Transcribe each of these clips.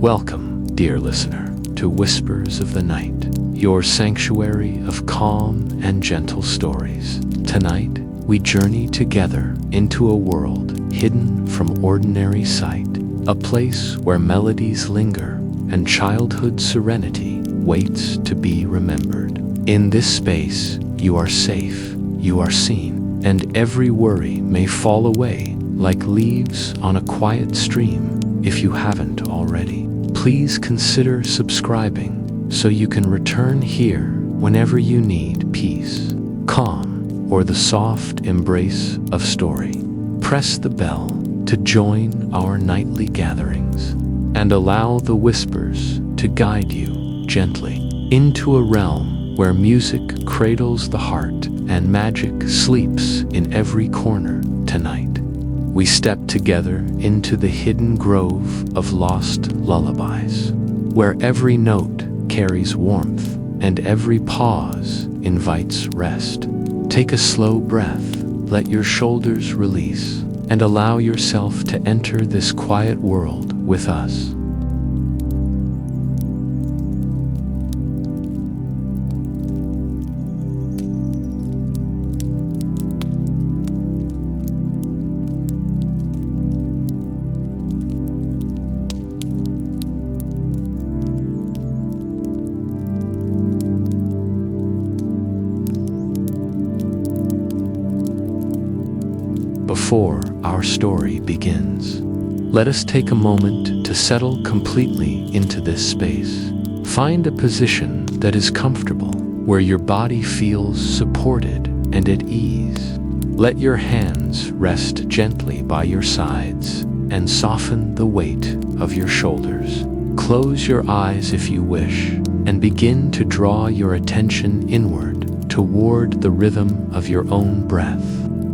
Welcome, dear listener, to Whispers of the Night, your sanctuary of calm and gentle stories. Tonight, we journey together into a world hidden from ordinary sight, a place where melodies linger and childhood serenity waits to be remembered. In this space, you are safe, you are seen, and every worry may fall away like leaves on a quiet stream if you haven't already. Please consider subscribing so you can return here whenever you need peace, calm, or the soft embrace of story. Press the bell to join our nightly gatherings and allow the whispers to guide you gently into a realm where music cradles the heart and magic sleeps in every corner. Tonight, we step together into the hidden grove of lost lullabies, where every note carries warmth and every pause invites rest. Take a slow breath, let your shoulders release, and allow yourself to enter this quiet world with us. Before our story begins, let us take a moment to settle completely into this space. Find a position that is comfortable, where your body feels supported and at ease. Let your hands rest gently by your sides and soften the weight of your shoulders. Close your eyes if you wish and begin to draw your attention inward toward the rhythm of your own breath.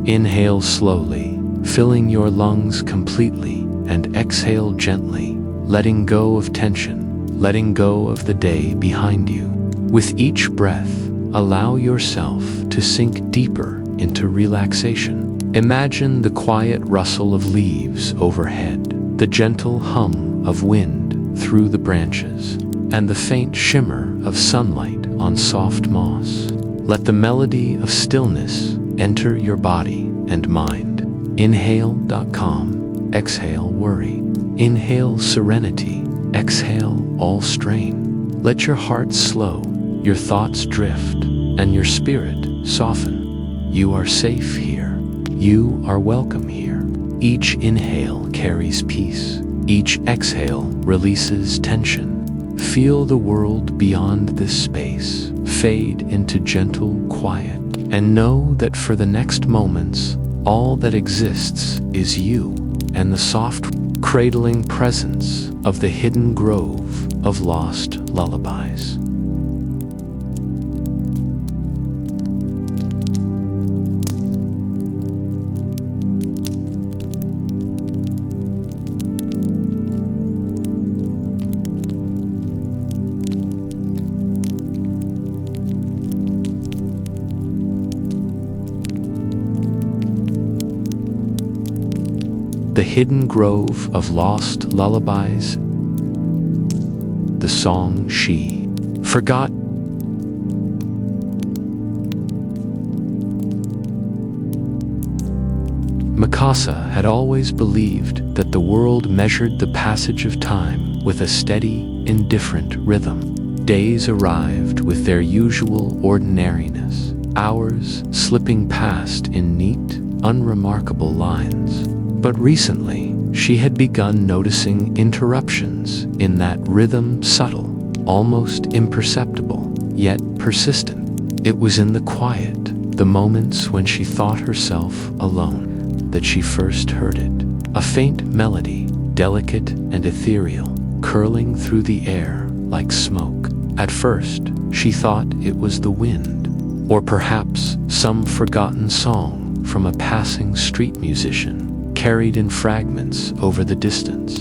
Inhale slowly, filling your lungs completely, and exhale gently, letting go of tension, letting go of the day behind you. With each breath, allow yourself to sink deeper into relaxation. Imagine the quiet rustle of leaves overhead, the gentle hum of wind through the branches, and the faint shimmer of sunlight on soft moss. Let the melody of stillness enter your body and mind. Inhale calm, exhale worry. Inhale serenity, exhale all strain. Let your heart slow, your thoughts drift, and your spirit soften. You are safe here. You are welcome here. Each inhale carries peace. Each exhale releases tension. Feel the world beyond this space fade into gentle quiet. And know that for the next moments, all that exists is you and the soft, cradling presence of the hidden grove of lost lullabies. The hidden grove of lost lullabies, the song she forgot. Mikasa had always believed that the world measured the passage of time with a steady, indifferent rhythm. Days arrived with their usual ordinariness, hours slipping past in neat, unremarkable lines. But recently, she had begun noticing interruptions in that rhythm, subtle, almost imperceptible, yet persistent. It was in the quiet, the moments when she thought herself alone, that she first heard it. A faint melody, delicate and ethereal, curling through the air like smoke. At first, she thought it was the wind, or perhaps some forgotten song from a passing street musician, carried in fragments over the distance.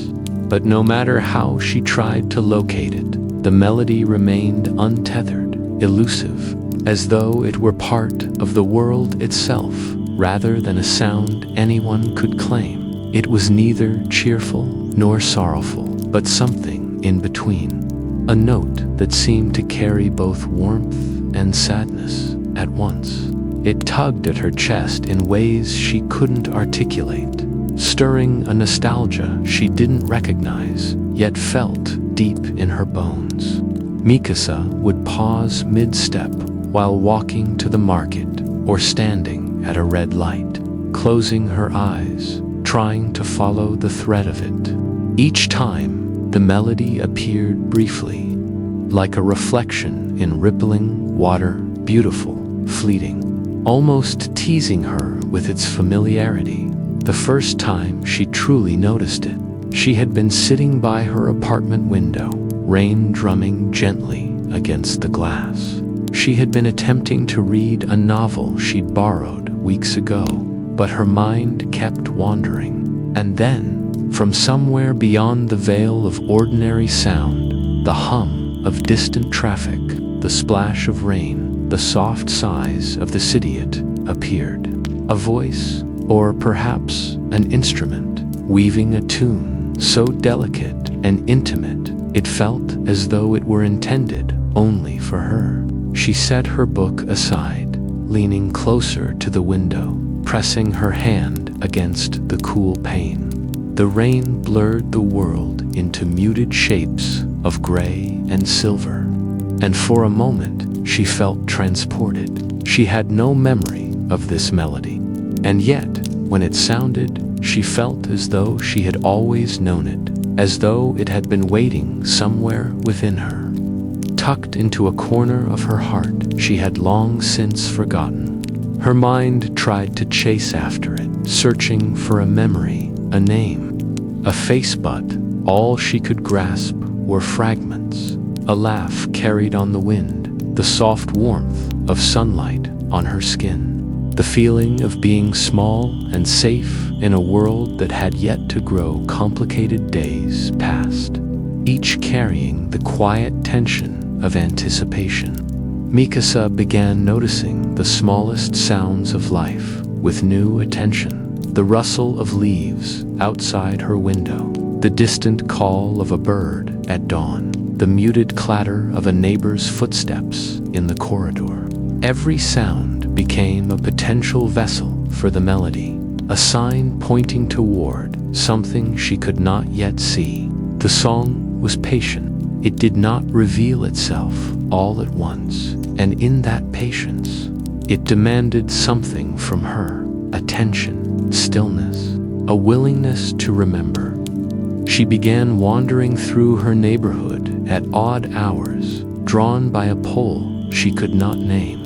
But no matter how she tried to locate it, the melody remained untethered, elusive, as though it were part of the world itself, rather than a sound anyone could claim. It was neither cheerful nor sorrowful, but something in between, a note that seemed to carry both warmth and sadness at once. It tugged at her chest in ways she couldn't articulate, stirring a nostalgia she didn't recognize, yet felt deep in her bones. Mikasa would pause mid-step while walking to the market or standing at a red light, closing her eyes, trying to follow the thread of it. Each time, the melody appeared briefly, like a reflection in rippling water, beautiful, fleeting, almost teasing her with its familiarity. The first time she truly noticed it, she had been sitting by her apartment window, rain drumming gently against the glass. She had been attempting to read a novel she'd borrowed weeks ago, but her mind kept wandering. And then, from somewhere beyond the veil of ordinary sound, the hum of distant traffic, the splash of rain, the soft sighs of the citiate appeared. A voice, or perhaps an instrument, weaving a tune so delicate and intimate, it felt as though it were intended only for her. She set her book aside, leaning closer to the window, pressing her hand against the cool pane. The rain blurred the world into muted shapes of gray and silver, and for a moment she felt transported. She had no memory of this melody, and yet, when it sounded, she felt as though she had always known it, as though it had been waiting somewhere within her, tucked into a corner of her heart she had long since forgotten. Her mind tried to chase after it, searching for a memory, a name, a face, but all she could grasp were fragments. A laugh carried on the wind, the soft warmth of sunlight on her skin, the feeling of being small and safe in a world that had yet to grow complicated days past, each carrying the quiet tension of anticipation. Mikasa began noticing the smallest sounds of life with new attention. The rustle of leaves outside her window, the distant call of a bird at dawn, the muted clatter of a neighbor's footsteps in the corridor. Every sound became a potential vessel for the melody, a sign pointing toward something she could not yet see. The song was patient. It did not reveal itself all at once, and in that patience, it demanded something from her: attention, stillness, a willingness to remember. She began wandering through her neighborhood at odd hours, drawn by a pull she could not name.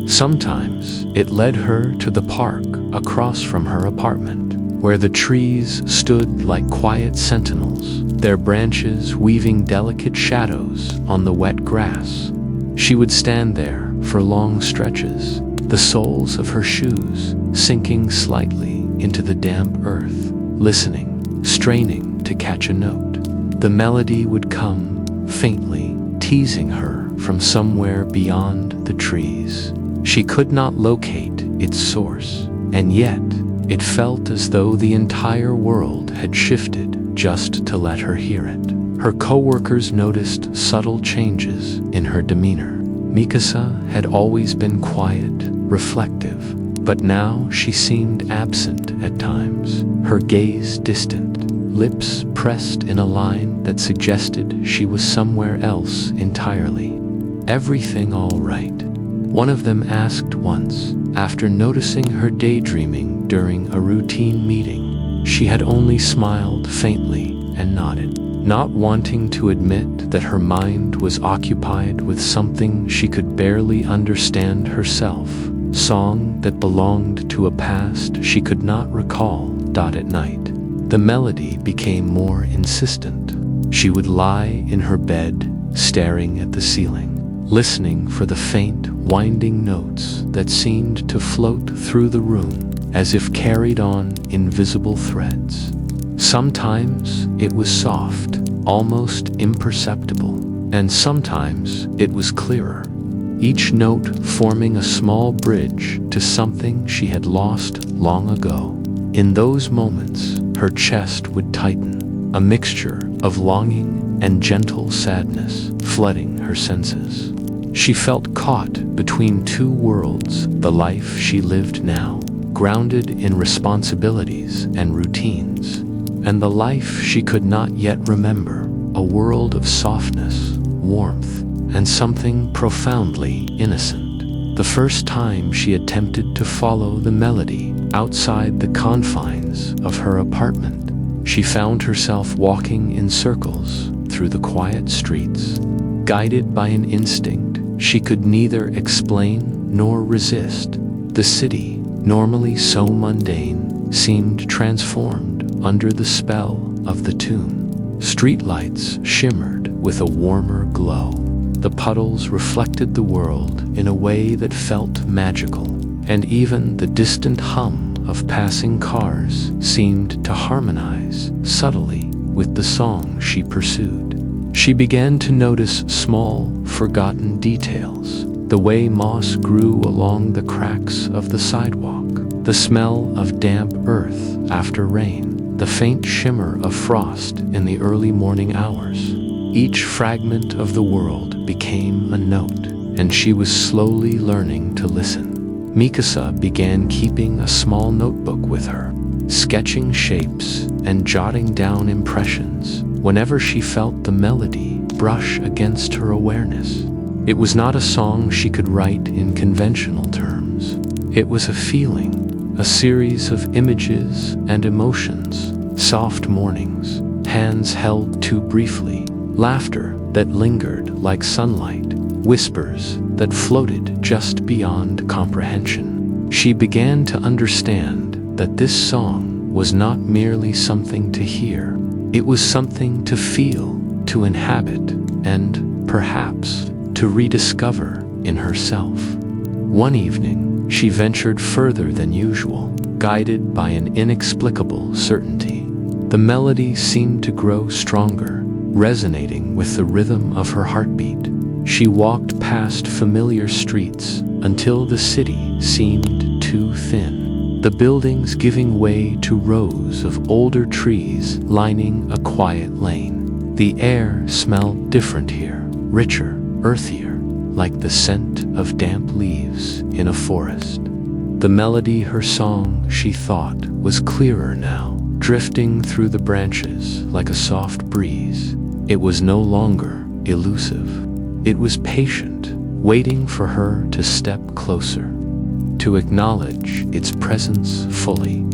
Sometimes it led her to the park across from her apartment, where the trees stood like quiet sentinels, their branches weaving delicate shadows on the wet grass. She would stand there for long stretches, the soles of her shoes sinking slightly into the damp earth, listening, straining to catch a note. The melody would come faintly, teasing her from somewhere beyond the trees. She could not locate its source, and yet it felt as though the entire world had shifted just to let her hear it. Her coworkers noticed subtle changes in her demeanor. Mikasa had always been quiet, reflective, but now she seemed absent at times, her gaze distant, lips pressed in a line that suggested she was somewhere else entirely. "Everything all right?" one of them asked once, after noticing her daydreaming during a routine meeting. She had only smiled faintly and nodded, not wanting to admit that her mind was occupied with something she could barely understand herself, song that belonged to a past she could not recall. At night, the melody became more insistent. She would lie in her bed, staring at the ceiling, listening for the faint, winding notes that seemed to float through the room as if carried on invisible threads. Sometimes it was soft, almost imperceptible, and sometimes it was clearer, each note forming a small bridge to something she had lost long ago. In those moments, her chest would tighten, a mixture of longing and gentle sadness flooding her senses. She felt caught between two worlds, the life she lived now, grounded in responsibilities and routines, and the life she could not yet remember, a world of softness, warmth, and something profoundly innocent. The first time she attempted to follow the melody outside the confines of her apartment, she found herself walking in circles through the quiet streets, guided by an instinct she could neither explain nor resist. The city, normally so mundane, seemed transformed under the spell of the tune. Streetlights shimmered with a warmer glow. The puddles reflected the world in a way that felt magical, and even the distant hum of passing cars seemed to harmonize subtly with the song she pursued. She began to notice small, forgotten details, the way moss grew along the cracks of the sidewalk, the smell of damp earth after rain, the faint shimmer of frost in the early morning hours. Each fragment of the world became a note, and she was slowly learning to listen. Mikasa began keeping a small notebook with her, sketching shapes and jotting down impressions whenever she felt the melody brush against her awareness. It was not a song she could write in conventional terms. It was a feeling, a series of images and emotions, soft mornings, hands held too briefly, laughter that lingered like sunlight, whispers that floated just beyond comprehension. She began to understand that this song was not merely something to hear. It was something to feel, to inhabit, and, perhaps, to rediscover in herself. One evening, she ventured further than usual, guided by an inexplicable certainty. The melody seemed to grow stronger, resonating with the rhythm of her heartbeat. She walked past familiar streets until the city seemed too thin, the buildings giving way to rows of older trees lining a quiet lane. The air smelled different here, richer, earthier, like the scent of damp leaves in a forest. The melody, her song, she thought, was clearer now, drifting through the branches like a soft breeze. It was no longer elusive. It was patient, waiting for her to step closer, to acknowledge its presence fully.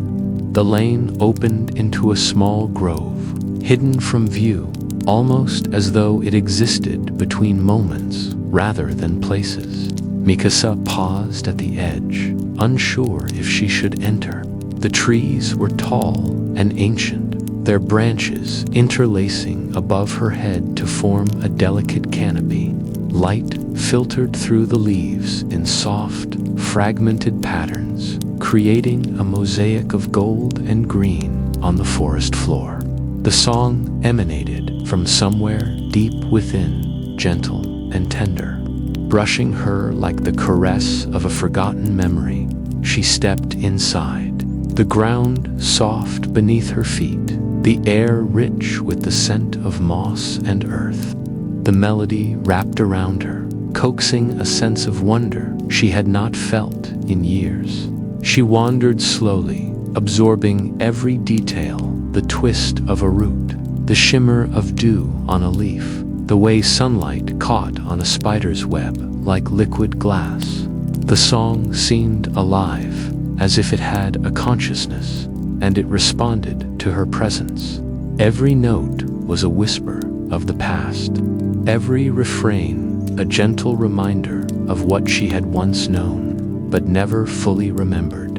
The lane opened into a small grove, hidden from view, almost as though it existed between moments rather than places. Mikasa paused at the edge, unsure if she should enter. The trees were tall and ancient, their branches interlacing above her head to form a delicate canopy. Light filtered through the leaves in soft, fragmented patterns, creating a mosaic of gold and green on the forest floor. The song emanated from somewhere deep within, gentle and tender, brushing her like the caress of a forgotten memory. She stepped inside, the ground soft beneath her feet, the air rich with the scent of moss and earth. The melody wrapped around her, coaxing a sense of wonder she had not felt in years. She wandered slowly, absorbing every detail, the twist of a root, the shimmer of dew on a leaf, the way sunlight caught on a spider's web like liquid glass. The song seemed alive, as if it had a consciousness, and it responded to her presence. Every note was a whisper of the past, every refrain a gentle reminder of what she had once known, but never fully remembered.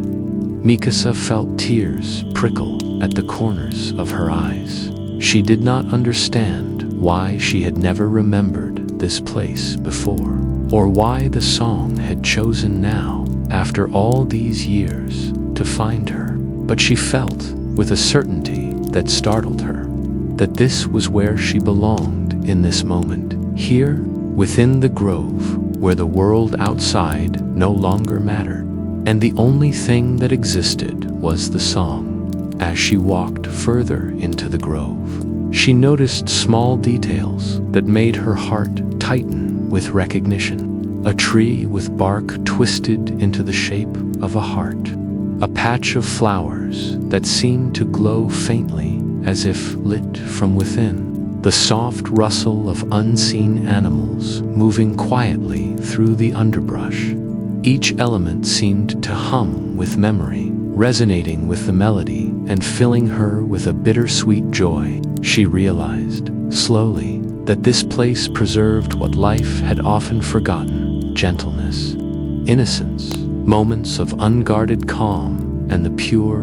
Mikasa felt tears prickle at the corners of her eyes. She did not understand why she had never remembered this place before, or why the song had chosen now, after all these years, to find her. But she felt, with a certainty that startled her, that this was where she belonged in this moment, here, within the grove, where the world outside no longer mattered, and the only thing that existed was the song. As she walked further into the grove, She noticed small details that made her heart tighten with recognition. A tree with bark twisted into the shape of a heart. A patch of flowers that seemed to glow faintly as if lit from within. The soft rustle of unseen animals moving quietly through the underbrush. Each element seemed to hum with memory, resonating with the melody and filling her with a bittersweet joy. She realized, slowly, that this place preserved what life had often forgotten: gentleness, innocence, moments of unguarded calm, and the pure,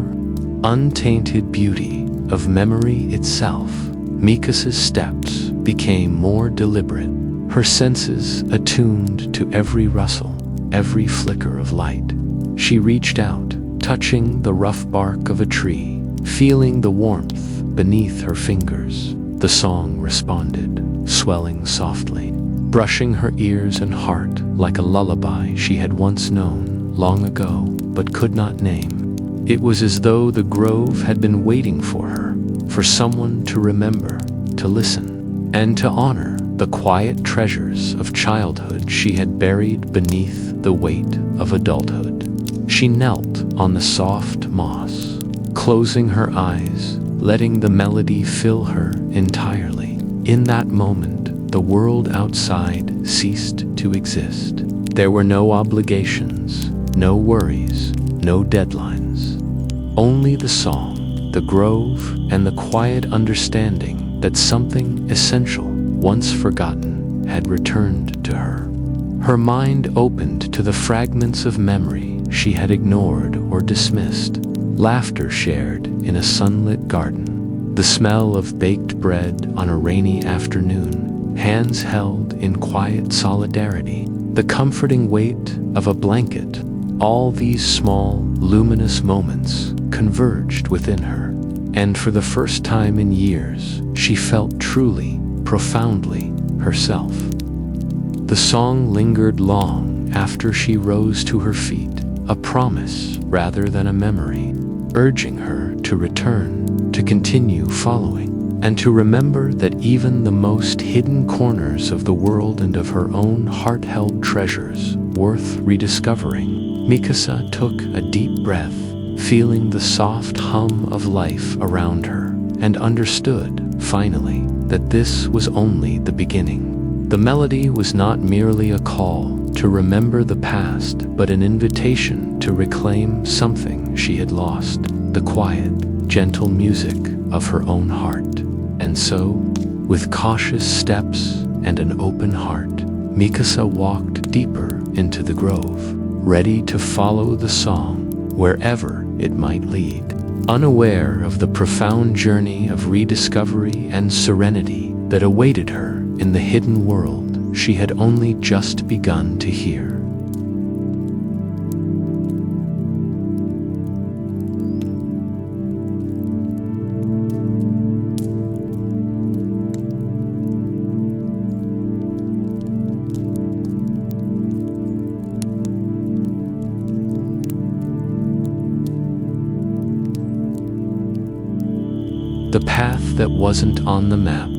untainted beauty of memory itself. Mikasa's steps became more deliberate, her senses attuned to every rustle, every flicker of light. She reached out, touching the rough bark of a tree, feeling the warmth beneath her fingers. The song responded, swelling softly, brushing her ears and heart like a lullaby she had once known long ago but could not name. It was as though the grove had been waiting for her, for someone to remember, to listen, and to honor the quiet treasures of childhood she had buried beneath the weight of adulthood. She knelt on the soft moss, closing her eyes, letting the melody fill her entirely. In that moment, the world outside ceased to exist. There were no obligations, no worries, no deadlines. Only the song, the grove, and the quiet understanding that something essential, once forgotten, had returned to her. Her mind opened to the fragments of memory she had ignored or dismissed. Laughter shared in a sunlit garden, the smell of baked bread on a rainy afternoon, hands held in quiet solidarity, the comforting weight of a blanket. All these small, luminous moments converged within her, and for the first time in years, she felt truly, profoundly herself. The song lingered long after she rose to her feet, a promise rather than a memory, urging her to return, to continue following, and to remember that even the most hidden corners of the world and of her own heart held treasures worth rediscovering. Mikasa took a deep breath, feeling the soft hum of life around her, and understood, finally, that this was only the beginning. The melody was not merely a call to remember the past, but an invitation to reclaim something she had lost, the quiet, gentle music of her own heart. And so, with cautious steps and an open heart, Mikasa walked deeper into the grove, ready to follow the song wherever it might lead, unaware of the profound journey of rediscovery and serenity that awaited her in the hidden world she had only just begun to hear. The path that wasn't on the map.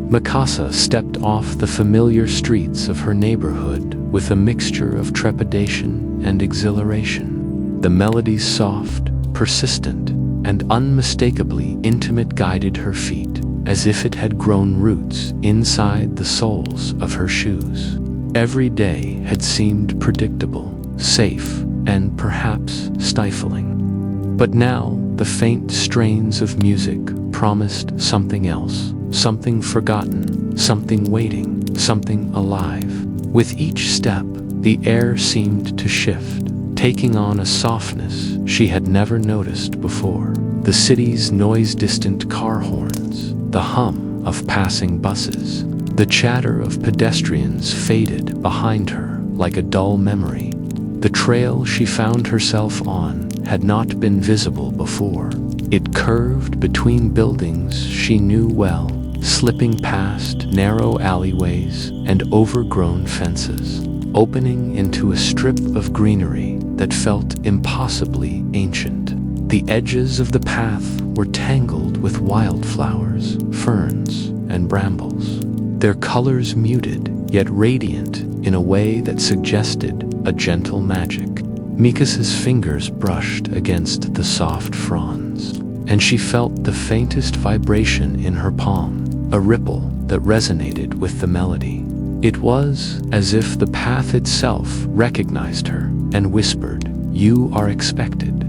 Mikasa stepped off the familiar streets of her neighborhood with a mixture of trepidation and exhilaration. The melody's soft, persistent, and unmistakably intimate guided her feet, as if it had grown roots inside the soles of her shoes. Every day had seemed predictable, safe, and perhaps stifling. But now, the faint strains of music promised something else, something forgotten, something waiting, something alive. With each step, the air seemed to shift, taking on a softness she had never noticed before. The city's noise-distant car horns, the hum of passing buses, the chatter of pedestrians faded behind her like a dull memory. The trail she found herself on had not been visible before. It curved between buildings she knew well, slipping past narrow alleyways and overgrown fences. opening into a strip of greenery that felt impossibly ancient. The edges of the path were tangled with wildflowers, ferns, and brambles, their colors muted yet radiant in a way that suggested a gentle magic. Mikasa's fingers brushed against the soft fronds, and she felt the faintest vibration in her palm, a ripple that resonated with the melody. It was as if the path itself recognized her and whispered, "You are expected."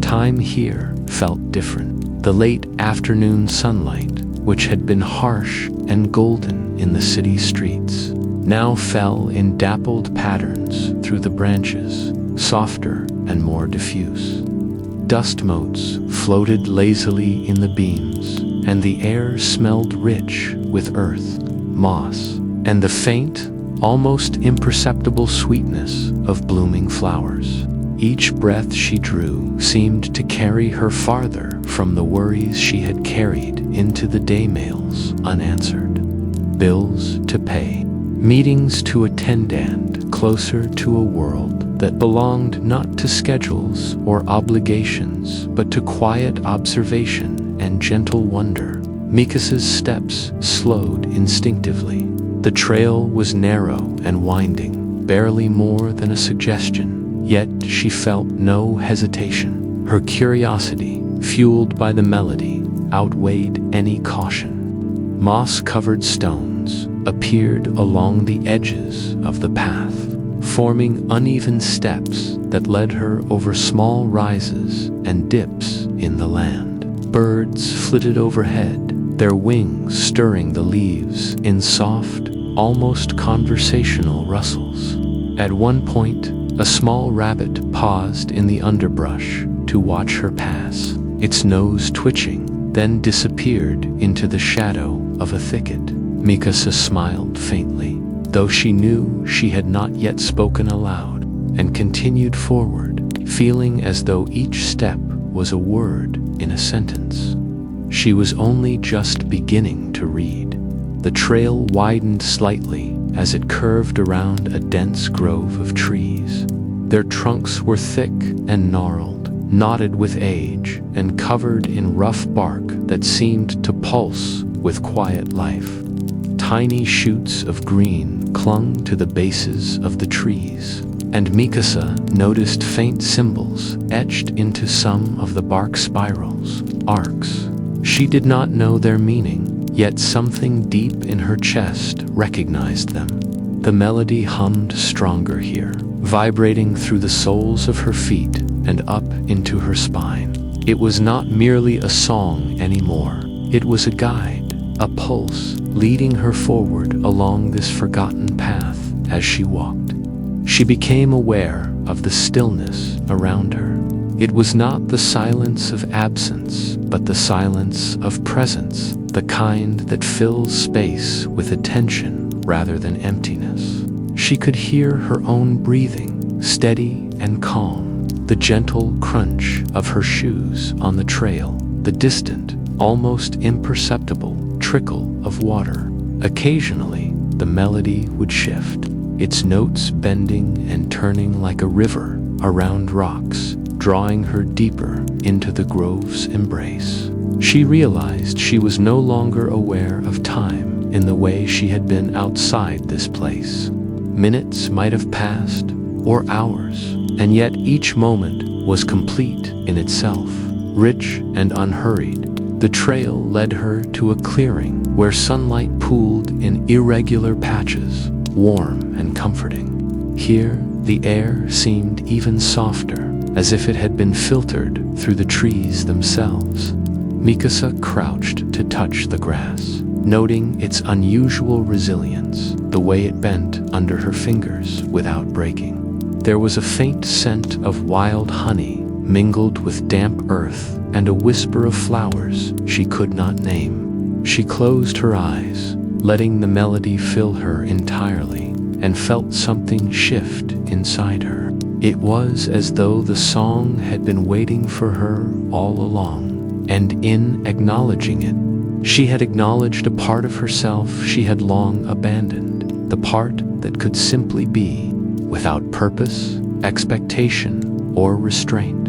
Time here felt different. The late afternoon sunlight, which had been harsh and golden in the city streets, now fell in dappled patterns through the branches, softer and more diffuse. Dust motes floated lazily in the beams, and the air smelled rich with earth, moss, and the faint, almost imperceptible sweetness of blooming flowers. Each breath she drew seemed to carry her farther from the worries she had carried into the day mails unanswered. Bills to pay, meetings to attend, and closer to a world that belonged not to schedules or obligations, but to quiet observation and gentle wonder. Mikasa's steps slowed instinctively. The trail was narrow and winding, barely more than a suggestion, yet she felt no hesitation. Her curiosity, fueled by the melody, outweighed any caution. Moss-covered stones appeared along the edges of the path, forming uneven steps that led her over small rises and dips in the land. Birds flitted overhead, their wings stirring the leaves in soft, almost conversational rustles. At one point, a small rabbit paused in the underbrush to watch her pass, its nose twitching, then disappeared into the shadow of a thicket. Mikasa smiled faintly, though she knew she had not yet spoken aloud, and continued forward, feeling as though each step was a word in a sentence. She was only just beginning to read. The trail widened slightly as it curved around a dense grove of trees. Their trunks were thick and gnarled, knotted with age, and covered in rough bark that seemed to pulse with quiet life. Tiny shoots of green clung to the bases of the trees, and Mikasa noticed faint symbols etched into some of the bark spirals, arcs. She did not know their meaning, yet something deep in her chest recognized them. The melody hummed stronger here, vibrating through the soles of her feet and up into her spine. It was not merely a song anymore. It was a guide, a pulse, leading her forward along this forgotten path as she walked. She became aware of the stillness around her. It was not the silence of absence, but the silence of presence, the kind that fills space with attention rather than emptiness. She could hear her own breathing, steady and calm, the gentle crunch of her shoes on the trail, the distant, almost imperceptible trickle of water. Occasionally, the melody would shift, its notes bending and turning like a river around rocks, drawing her deeper into the grove's embrace. She realized she was no longer aware of time in the way she had been outside this place. Minutes might have passed, or hours, and yet each moment was complete in itself, rich and unhurried. The trail led her to a clearing where sunlight pooled in irregular patches, warm and comforting. Here, the air seemed even softer, as if it had been filtered through the trees themselves. Mikasa crouched to touch the grass, noting its unusual resilience, the way it bent under her fingers without breaking. There was a faint scent of wild honey mingled with damp earth and a whisper of flowers she could not name. She closed her eyes, letting the melody fill her entirely, and felt something shift inside her. It was as though the song had been waiting for her all along, and in acknowledging it, she had acknowledged a part of herself she had long abandoned, the part that could simply be, without purpose, expectation, or restraint.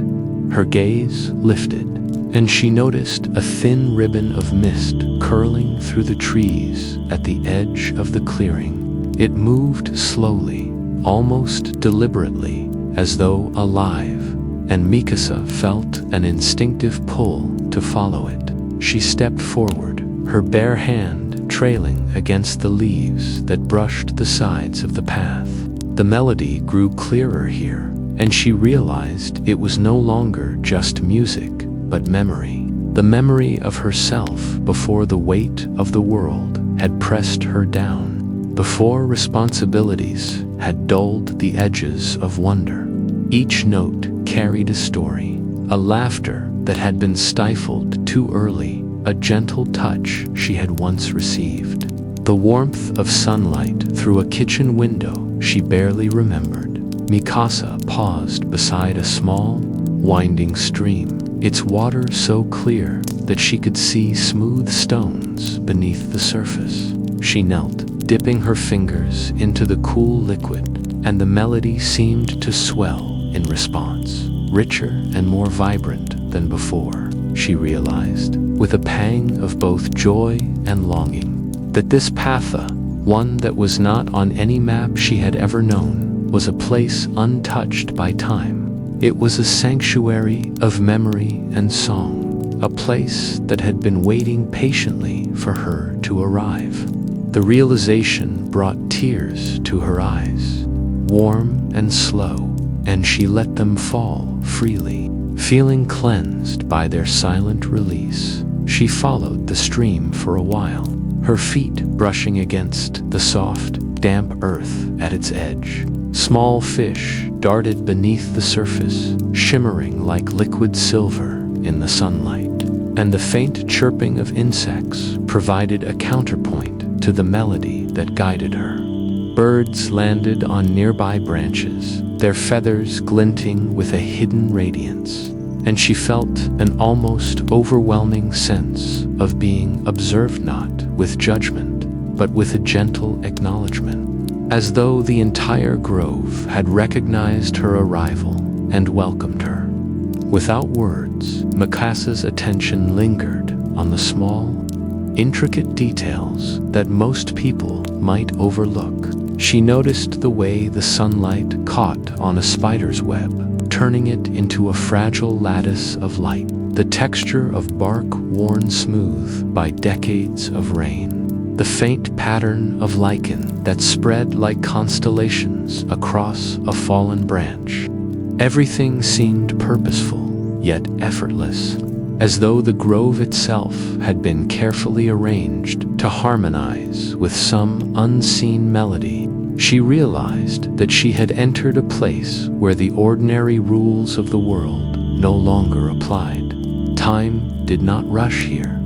Her gaze lifted, and she noticed a thin ribbon of mist curling through the trees at the edge of the clearing. It moved slowly, almost deliberately, as though alive, and Mikasa felt an instinctive pull to follow it. She stepped forward, her bare hand trailing against the leaves that brushed the sides of the path. The melody grew clearer here, and she realized it was no longer just music, but memory. The memory of herself before the weight of the world had pressed her down, before responsibilities had dulled the edges of wonder. Each note carried a story, a laughter that had been stifled too early, a gentle touch she had once received, the warmth of sunlight through a kitchen window she barely remembered. Mikasa paused beside a small, winding stream, its water so clear that she could see smooth stones beneath the surface. She knelt, dipping her fingers into the cool liquid, and the melody seemed to swell in response, richer and more vibrant than before. She realized, with a pang of both joy and longing, that this patha, one that was not on any map she had ever known, was a place untouched by time. It was a sanctuary of memory and song, a place that had been waiting patiently for her to arrive. The realization brought tears to her eyes, warm and slow, and she let them fall freely. Feeling cleansed by their silent release, she followed the stream for a while, her feet brushing against the soft, damp earth at its edge. Small fish darted beneath the surface, shimmering like liquid silver in the sunlight, and the faint chirping of insects provided a counterpoint to the melody that guided her. Birds landed on nearby branches, their feathers glinting with a hidden radiance, and she felt an almost overwhelming sense of being observed not with judgment, but with a gentle acknowledgement, as though the entire grove had recognized her arrival and welcomed her. Without words, Mikasa's attention lingered on the small, intricate details that most people might overlook. She noticed the way the sunlight caught on a spider's web, turning it into a fragile lattice of light, the texture of bark worn smooth by decades of rain, the faint pattern of lichen that spread like constellations across a fallen branch. Everything seemed purposeful, yet effortless, as though the grove itself had been carefully arranged to harmonize with some unseen melody. She realized that she had entered a place where the ordinary rules of the world no longer applied. Time did not rush here.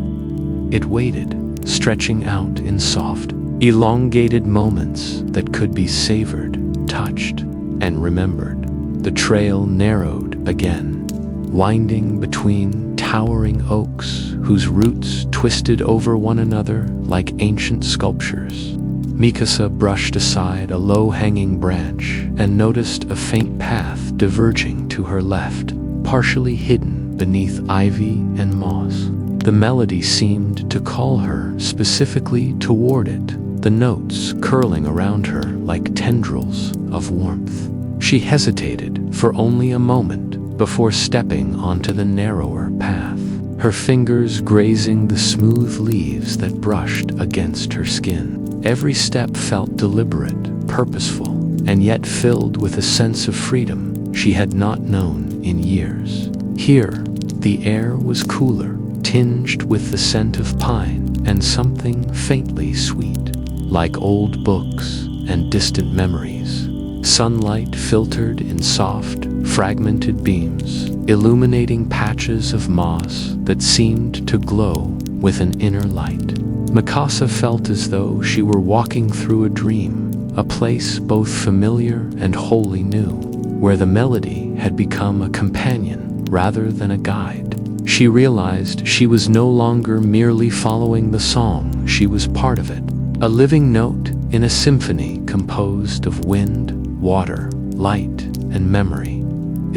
It waited, stretching out in soft, elongated moments that could be savored, touched, and remembered. The trail narrowed again, winding between towering oaks whose roots twisted over one another like ancient sculptures. Mikasa brushed aside a low-hanging branch and noticed a faint path diverging to her left, partially hidden beneath ivy and moss. The melody seemed to call her specifically toward it, the notes curling around her like tendrils of warmth. She hesitated for only a moment before stepping onto the narrower path, her fingers grazing the smooth leaves that brushed against her skin. Every step felt deliberate, purposeful, and yet filled with a sense of freedom she had not known in years. Here, the air was cooler, tinged with the scent of pine and something faintly sweet, like old books and distant memories. Sunlight filtered in soft, fragmented beams, illuminating patches of moss that seemed to glow with an inner light. Mikasa felt as though she were walking through a dream, a place both familiar and wholly new, where the melody had become a companion rather than a guide. She realized she was no longer merely following the song, she was part of it, a living note in a symphony composed of wind, water, light, and memory.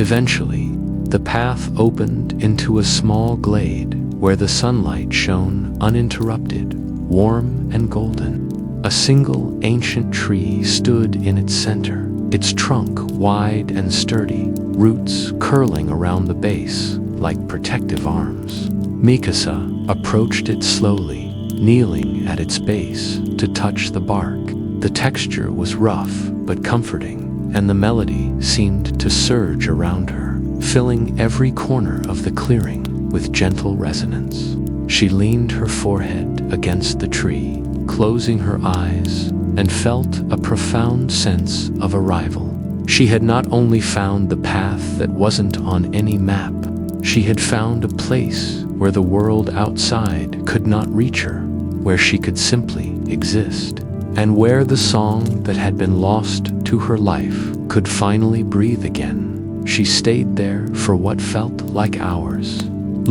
Eventually, the path opened into a small glade where the sunlight shone uninterrupted, warm and golden. A single ancient tree stood in its center, its trunk wide and sturdy, roots curling around the base like protective arms. Mikasa approached it slowly, kneeling at its base to touch the bark. The texture was rough but comforting, and the melody seemed to surge around her, filling every corner of the clearing with gentle resonance. She leaned her forehead against the tree, closing her eyes, and felt a profound sense of arrival. She had not only found the path that wasn't on any map, she had found a place where the world outside could not reach her, where she could simply exist, and where the song that had been lost to her life could finally breathe again. She stayed there for what felt like hours,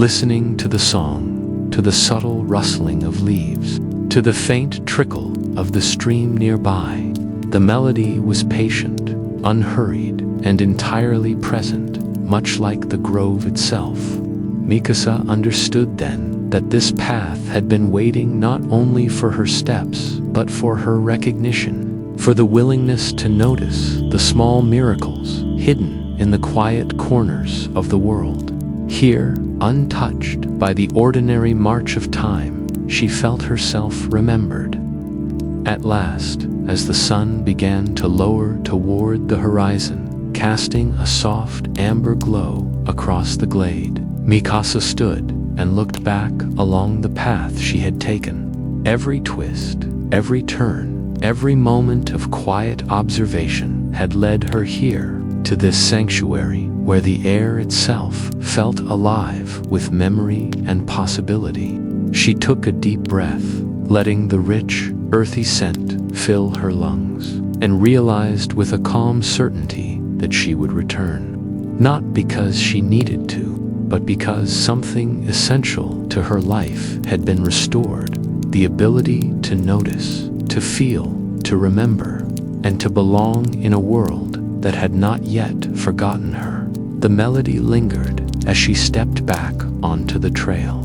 listening to the song, to the subtle rustling of leaves, to the faint trickle of the stream nearby. The melody was patient, unhurried, and entirely present, much like the grove itself. Mikasa understood then that this path had been waiting not only for her steps, but for her recognition, for the willingness to notice the small miracles hidden in the quiet corners of the world. Here, untouched by the ordinary march of time, she felt herself remembered. At last, as the sun began to lower toward the horizon, casting a soft amber glow across the glade, Mikasa stood and looked back along the path she had taken. Every twist, every turn, every moment of quiet observation had led her here, to this sanctuary where the air itself felt alive with memory and possibility. She took a deep breath, letting the rich, earthy scent fill her lungs, and realized with a calm certainty that she would return. Not because she needed to, but because something essential to her life had been restored: the ability to notice, to feel, to remember, and to belong in a world that had not yet forgotten her. The melody lingered as she stepped back onto the trail,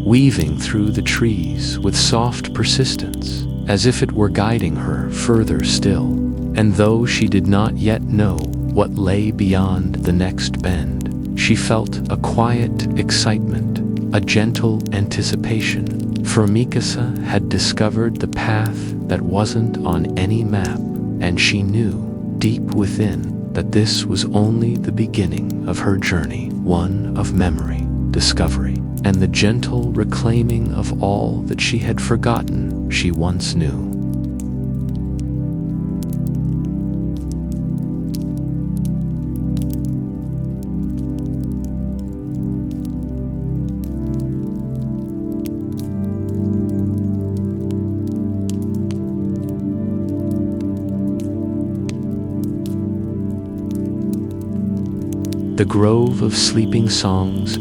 weaving through the trees with soft persistence, as if it were guiding her further still. And though she did not yet know what lay beyond the next bend, she felt a quiet excitement, a gentle anticipation, for Mikasa had discovered the path that wasn't on any map, and she knew, deep within, that this was only the beginning of her journey, one of memory, discovery, and the gentle reclaiming of all that she had forgotten she once knew. The grove of sleeping songs.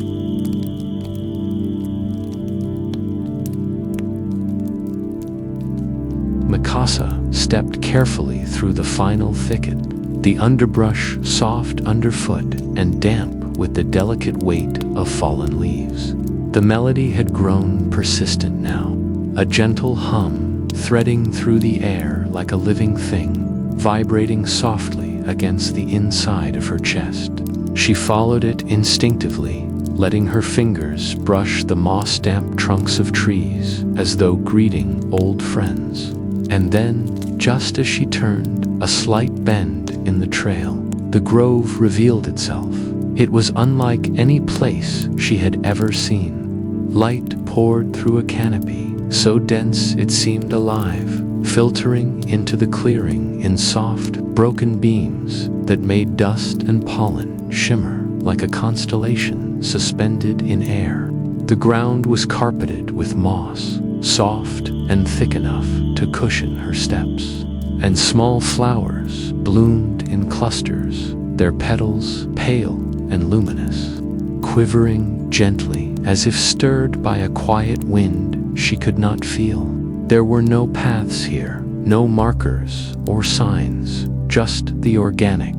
Mikasa stepped carefully through the final thicket, the underbrush soft underfoot and damp with the delicate weight of fallen leaves. The melody had grown persistent now, a gentle hum threading through the air like a living thing, vibrating softly against the inside of her chest. She followed it instinctively, letting her fingers brush the moss-damp trunks of trees as though greeting old friends. And then, just as she turned a slight bend in the trail, the grove revealed itself. It was unlike any place she had ever seen. Light poured through a canopy, so dense it seemed alive, filtering into the clearing in soft, broken beams that made dust and pollen shimmer like a constellation suspended in air. The ground was carpeted with moss, soft and thick enough to cushion her steps, and small flowers bloomed in clusters, their petals pale and luminous, quivering gently as if stirred by a quiet wind she could not feel. There were no paths here, no markers or signs, just the organic,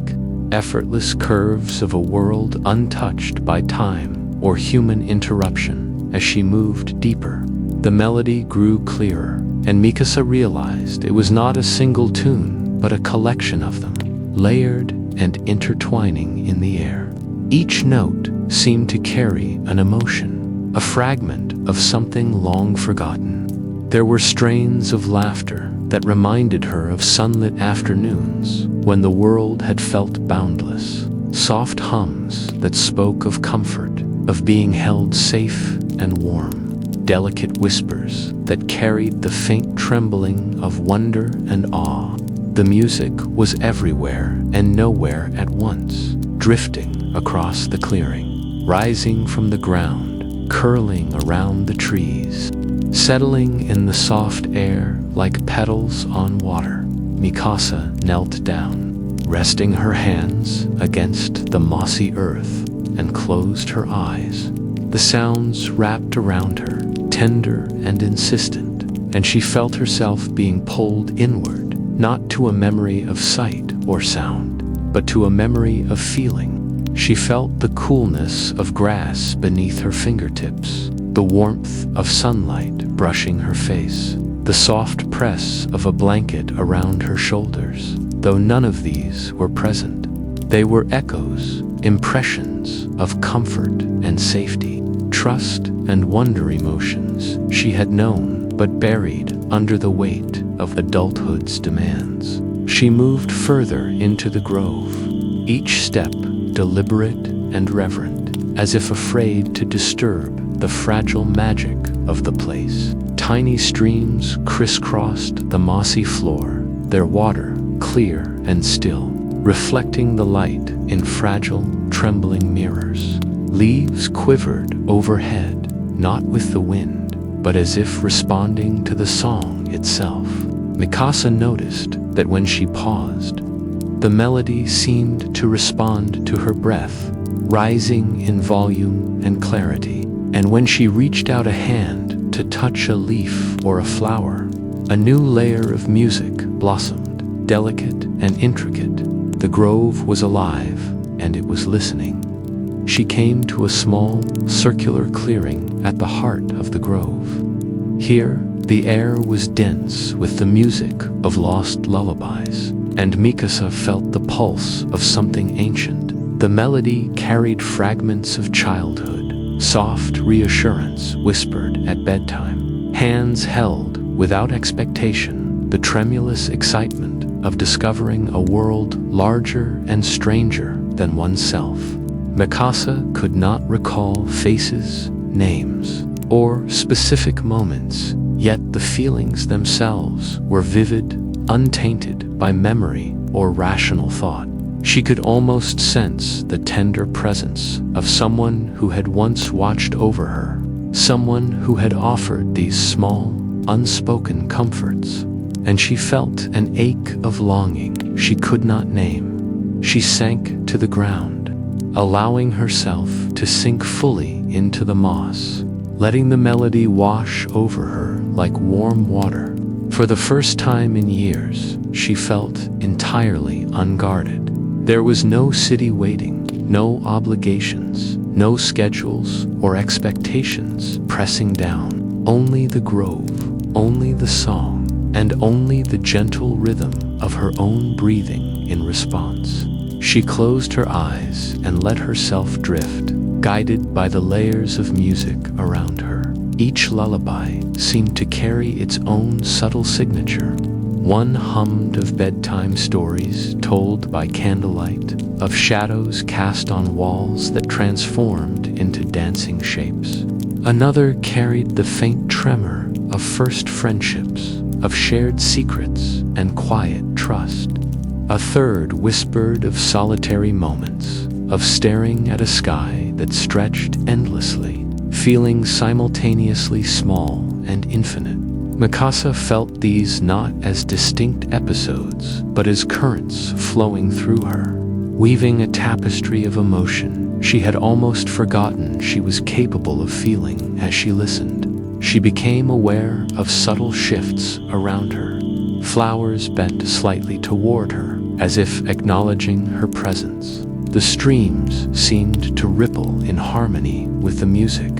effortless curves of a world untouched by time or human interruption. As she moved deeper, the melody grew clearer, and Mikasa realized it was not a single tune, but a collection of them, layered and intertwining in the air. Each note seemed to carry an emotion, a fragment of something long forgotten. There were strains of laughter that reminded her of sunlit afternoons when the world had felt boundless, soft hums that spoke of comfort, of being held safe and warm, delicate whispers that carried the faint trembling of wonder and awe. The music was everywhere and nowhere at once, drifting across the clearing, rising from the ground, curling around the trees, settling in the soft air like petals on water. Mikasa knelt down, resting her hands against the mossy earth, and closed her eyes. The sounds wrapped around her, tender and insistent, and she felt herself being pulled inward, not to a memory of sight or sound, but to a memory of feeling. She felt the coolness of grass beneath her fingertips, the warmth of sunlight brushing her face, the soft press of a blanket around her shoulders. Though none of these were present, they were echoes, impressions of comfort and safety, trust and wonder, emotions she had known but buried under the weight of adulthood's demands. She moved further into the grove, each step deliberate and reverent, as if afraid to disturb the fragile magic of the place. Tiny streams crisscrossed the mossy floor, their water clear and still, reflecting the light in fragile, trembling mirrors. Leaves quivered overhead, not with the wind, but as if responding to the song itself. Mikasa noticed that when she paused, the melody seemed to respond to her breath, rising in volume and clarity. And when she reached out a hand to touch a leaf or a flower, a new layer of music blossomed, delicate and intricate. The grove was alive, and it was listening. She came to a small, circular clearing at the heart of the grove. Here, the air was dense with the music of lost lullabies, and Mikasa felt the pulse of something ancient. The melody carried fragments of childhood, soft reassurance whispered at bedtime, hands held without expectation, the tremulous excitement of discovering a world larger and stranger than oneself. Mikasa could not recall faces, names, or specific moments, yet the feelings themselves were vivid, untainted by memory or rational thought. She could almost sense the tender presence of someone who had once watched over her, someone who had offered these small, unspoken comforts, and she felt an ache of longing she could not name. She sank to the ground, allowing herself to sink fully into the moss, letting the melody wash over her like warm water. For the first time in years, she felt entirely unguarded. There was no city waiting, no obligations, no schedules or expectations pressing down. Only the grove, only the song, and only the gentle rhythm of her own breathing in response. She closed her eyes and let herself drift, guided by the layers of music around her. Each lullaby seemed to carry its own subtle signature. One hummed of bedtime stories told by candlelight, of shadows cast on walls that transformed into dancing shapes. Another carried the faint tremor of first friendships, of shared secrets and quiet trust. A third whispered of solitary moments, of staring at a sky that stretched endlessly, feeling simultaneously small and infinite. Mikasa felt these not as distinct episodes, but as currents flowing through her, weaving a tapestry of emotion she had almost forgotten she was capable of feeling. As she listened, she became aware of subtle shifts around her. Flowers bent slightly toward her, as if acknowledging her presence. The streams seemed to ripple in harmony with the music.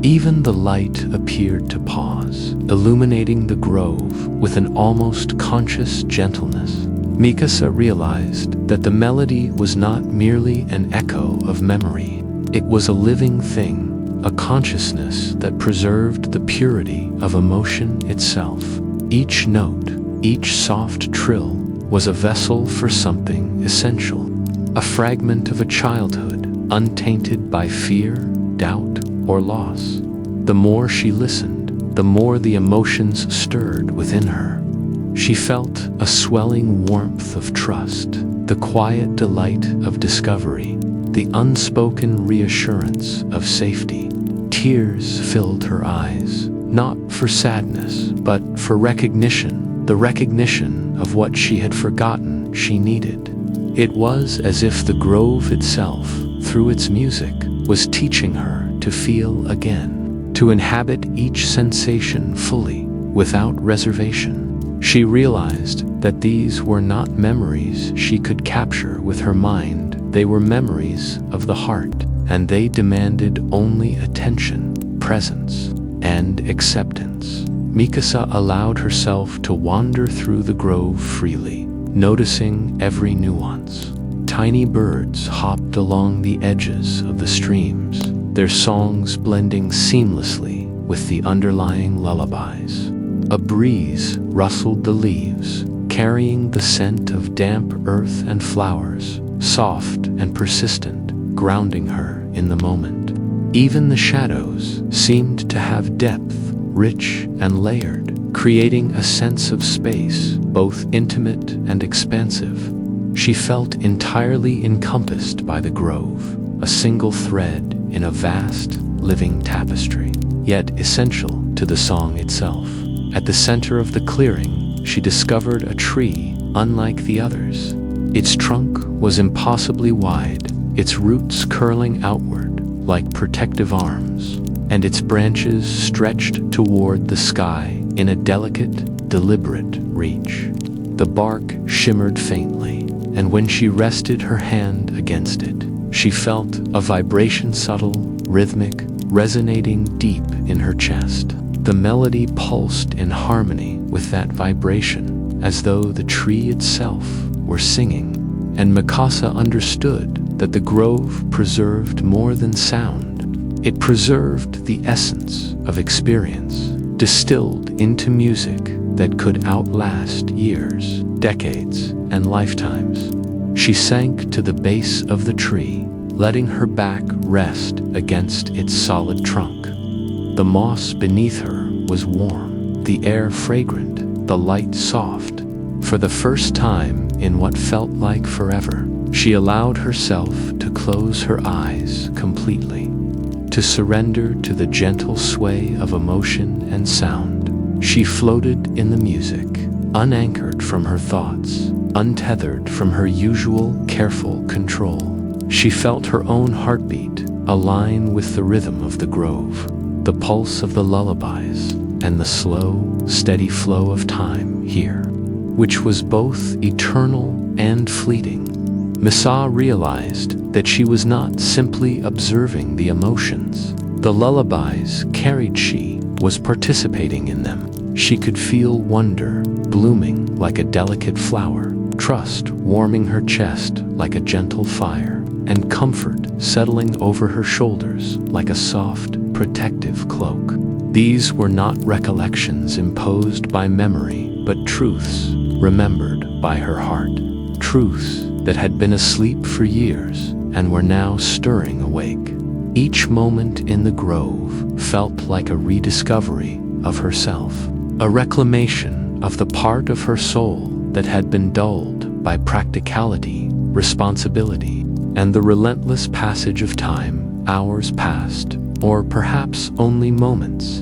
Even the light appeared to pause, illuminating the grove with an almost conscious gentleness. Mikasa realized that the melody was not merely an echo of memory. It was a living thing, a consciousness that preserved the purity of emotion itself. Each note, each soft trill, was a vessel for something essential, a fragment of a childhood untainted by fear, doubt, or loss. The more she listened, the more the emotions stirred within her. She felt a swelling warmth of trust, the quiet delight of discovery, the unspoken reassurance of safety. Tears filled her eyes, not for sadness, but for recognition, the recognition of what she had forgotten she needed. It was as if the grove itself, through its music, was teaching her to feel again, to inhabit each sensation fully, without reservation. She realized that these were not memories she could capture with her mind. They were memories of the heart, and they demanded only attention, presence, and acceptance. Mikasa allowed herself to wander through the grove freely, noticing every nuance. Tiny birds hopped along the edges of the streams, their songs blending seamlessly with the underlying lullabies. A breeze rustled the leaves, carrying the scent of damp earth and flowers, soft and persistent, grounding her in the moment. Even the shadows seemed to have depth, rich and layered, creating a sense of space, both intimate and expansive. She felt entirely encompassed by the grove, a single thread in a vast, living tapestry, yet essential to the song itself. At the center of the clearing, she discovered a tree unlike the others. Its trunk was impossibly wide, its roots curling outward like protective arms, and its branches stretched toward the sky in a delicate, deliberate reach. The bark shimmered faintly, and when she rested her hand against it, she felt a vibration subtle, rhythmic, resonating deep in her chest. The melody pulsed in harmony with that vibration, as though the tree itself were singing. And Mikasa understood that the grove preserved more than sound. It preserved the essence of experience, distilled into music that could outlast years, decades, and lifetimes. She sank to the base of the tree, letting her back rest against its solid trunk. The moss beneath her was warm, the air fragrant, the light soft. For the first time in what felt like forever, she allowed herself to close her eyes completely, to surrender to the gentle sway of emotion and sound. She floated in the music, unanchored from her thoughts, untethered from her usual careful control. She felt her own heartbeat align with the rhythm of the grove, the pulse of the lullabies, and the slow, steady flow of time here, which was both eternal and fleeting. Mikasa realized that she was not simply observing the emotions. The lullabies carried, she was participating in them. She could feel wonder blooming like a delicate flower, trust warming her chest like a gentle fire, and comfort settling over her shoulders like a soft, protective cloak. These were not recollections imposed by memory, but truths remembered by her heart. Truths that had been asleep for years and were now stirring awake. Each moment in the grove felt like a rediscovery of herself, a reclamation of the part of her soul that had been dulled by practicality, responsibility, and the relentless passage of time. Hours passed, or perhaps only moments.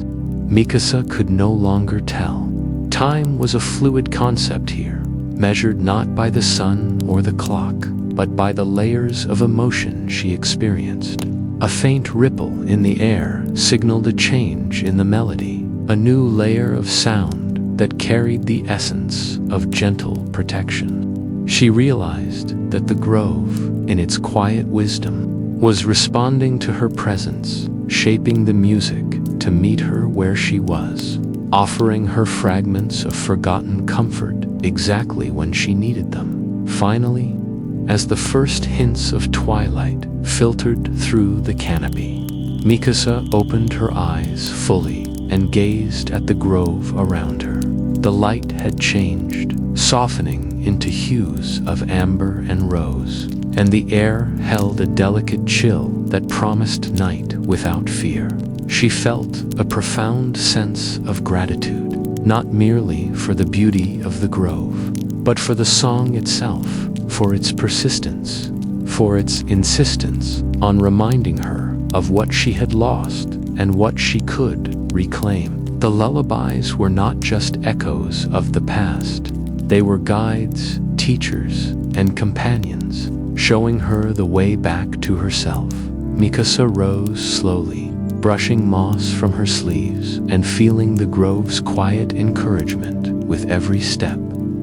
Mikasa could no longer tell. Time was a fluid concept here, measured not by the sun or the clock, but by the layers of emotion she experienced. A faint ripple in the air signaled a change in the melody, a new layer of sound that carried the essence of gentle protection. She realized that the grove, in its quiet wisdom, was responding to her presence, shaping the music to meet her where she was, offering her fragments of forgotten comfort exactly when she needed them. Finally, as the first hints of twilight filtered through the canopy, Mikasa opened her eyes fully and gazed at the grove around her. The light had changed, softening into hues of amber and rose, and the air held a delicate chill that promised night without fear. She felt a profound sense of gratitude, not merely for the beauty of the grove, but for the song itself, for its persistence, for its insistence on reminding her of what she had lost and what she could reclaim. The lullabies were not just echoes of the past. They were guides, teachers, and companions, showing her the way back to herself. Mikasa rose slowly, brushing moss from her sleeves and feeling the grove's quiet encouragement with every step.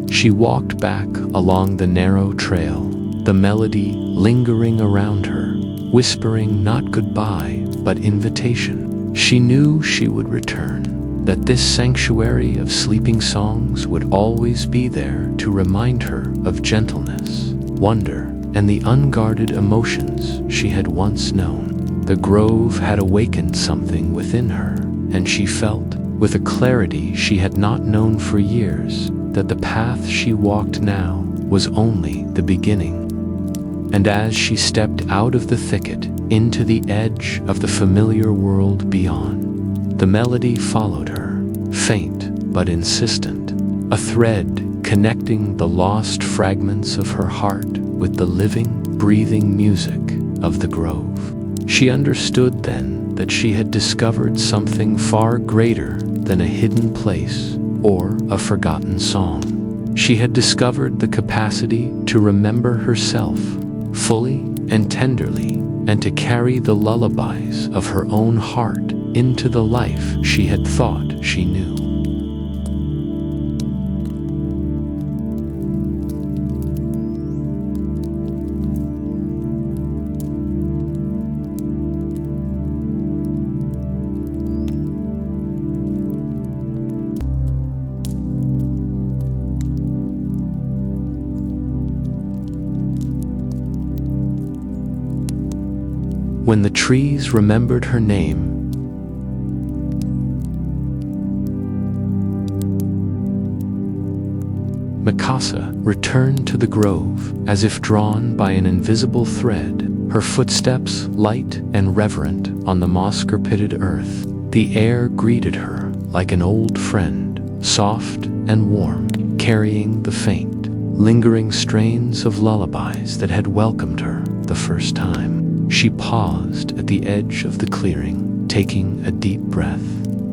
She walked back along the narrow trail, the melody lingering around her, whispering not goodbye but invitation. She knew she would return, that this sanctuary of sleeping songs would always be there to remind her of gentleness, wonder, and the unguarded emotions she had once known. The grove had awakened something within her, and she felt, with a clarity she had not known for years, that the path she walked now was only the beginning. And as she stepped out of the thicket into the edge of the familiar world beyond, the melody followed her, faint but insistent, a thread connecting the lost fragments of her heart with the living, breathing music of the grove. She understood then that she had discovered something far greater than a hidden place or a forgotten song. She had discovered the capacity to remember herself fully and tenderly, and to carry the lullabies of her own heart into the life she had thought she knew. When the trees remembered her name, Mikasa returned to the grove as if drawn by an invisible thread, her footsteps light and reverent on the moss-carpeted earth. The air greeted her like an old friend, soft and warm, carrying the faint, lingering strains of lullabies that had welcomed her the first time. She paused at the edge of the clearing, taking a deep breath,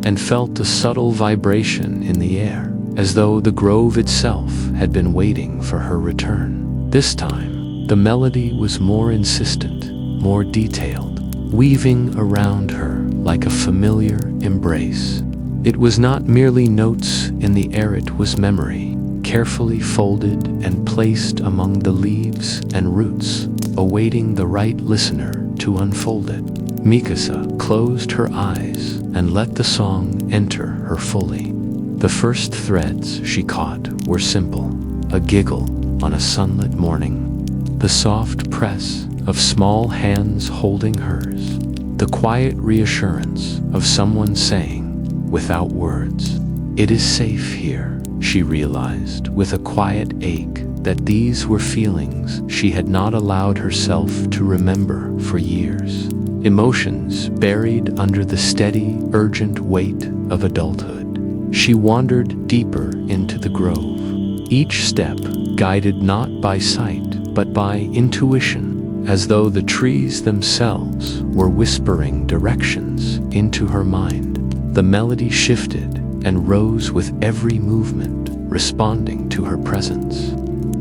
and felt a subtle vibration in the air, as though the grove itself had been waiting for her return. This time, the melody was more insistent, more detailed, weaving around her like a familiar embrace. It was not merely notes in the air, it was memory, carefully folded and placed among the leaves and roots, awaiting the right listener to unfold it. Mikasa closed her eyes and let the song enter her fully. The first threads she caught were simple: a giggle on a sunlit morning, the soft press of small hands holding hers, the quiet reassurance of someone saying, without words, "It is safe here." She realized with a quiet ache that these were feelings she had not allowed herself to remember for years, emotions buried under the steady, urgent weight of adulthood. She wandered deeper into the grove, each step guided not by sight but by intuition, as though the trees themselves were whispering directions into her mind. The melody shifted and rose with every movement, responding to her presence.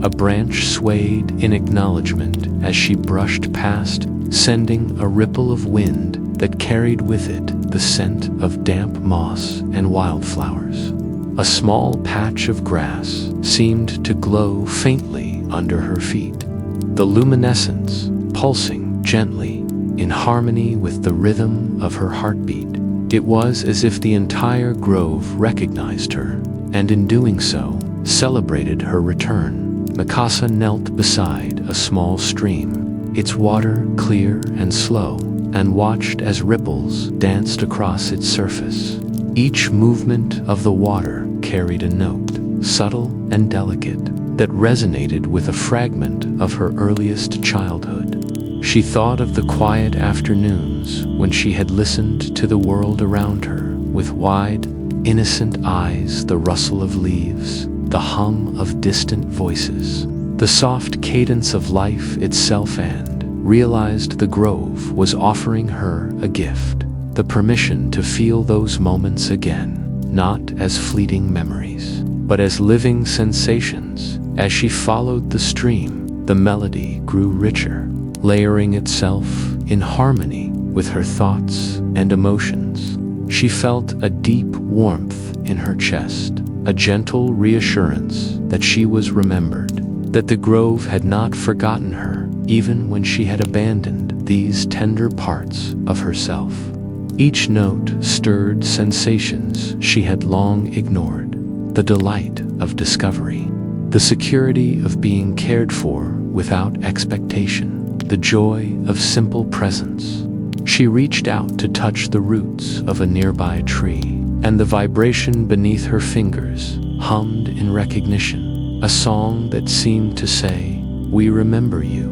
A branch swayed in acknowledgement as she brushed past, sending a ripple of wind that carried with it the scent of damp moss and wildflowers. A small patch of grass seemed to glow faintly under her feet. The luminescence pulsing gently in harmony with the rhythm of her heartbeat. It was as if the entire grove recognized her, and in doing so, celebrated her return. Mikasa knelt beside a small stream, its water clear and slow, and watched as ripples danced across its surface. Each movement of the water carried a note, subtle and delicate, that resonated with a fragment of her earliest childhood. She thought of the quiet afternoons when she had listened to the world around her with wide, innocent eyes, the rustle of leaves, the hum of distant voices, the soft cadence of life itself, and realized the grove was offering her a gift, the permission to feel those moments again, not as fleeting memories, but as living sensations. As she followed the stream, the melody grew richer, layering itself in harmony with her thoughts and emotions. She felt a deep warmth in her chest, a gentle reassurance that she was remembered, that the grove had not forgotten her, even when she had abandoned these tender parts of herself. Each note stirred sensations she had long ignored, the delight of discovery, the security of being cared for without expectation, the joy of simple presence. She reached out to touch the roots of a nearby tree, and the vibration beneath her fingers hummed in recognition, a song that seemed to say, "We remember you."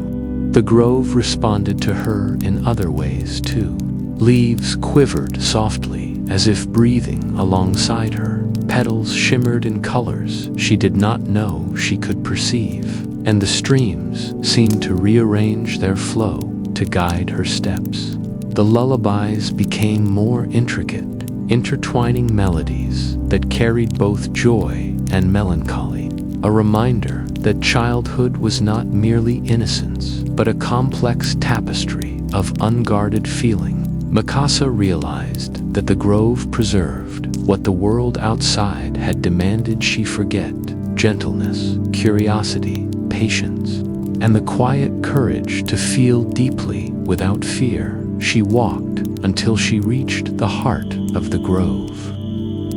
The grove responded to her in other ways too. Leaves quivered softly, as if breathing alongside her. Petals shimmered in colors she did not know she could perceive, and the streams seemed to rearrange their flow to guide her steps. The lullabies became more intricate, intertwining melodies that carried both joy and melancholy, a reminder that childhood was not merely innocence, but a complex tapestry of unguarded feeling. Mikasa realized that the grove preserved what the world outside had demanded she forget: gentleness, curiosity, patience, and the quiet courage to feel deeply without fear. She walked until she reached the heart of the grove,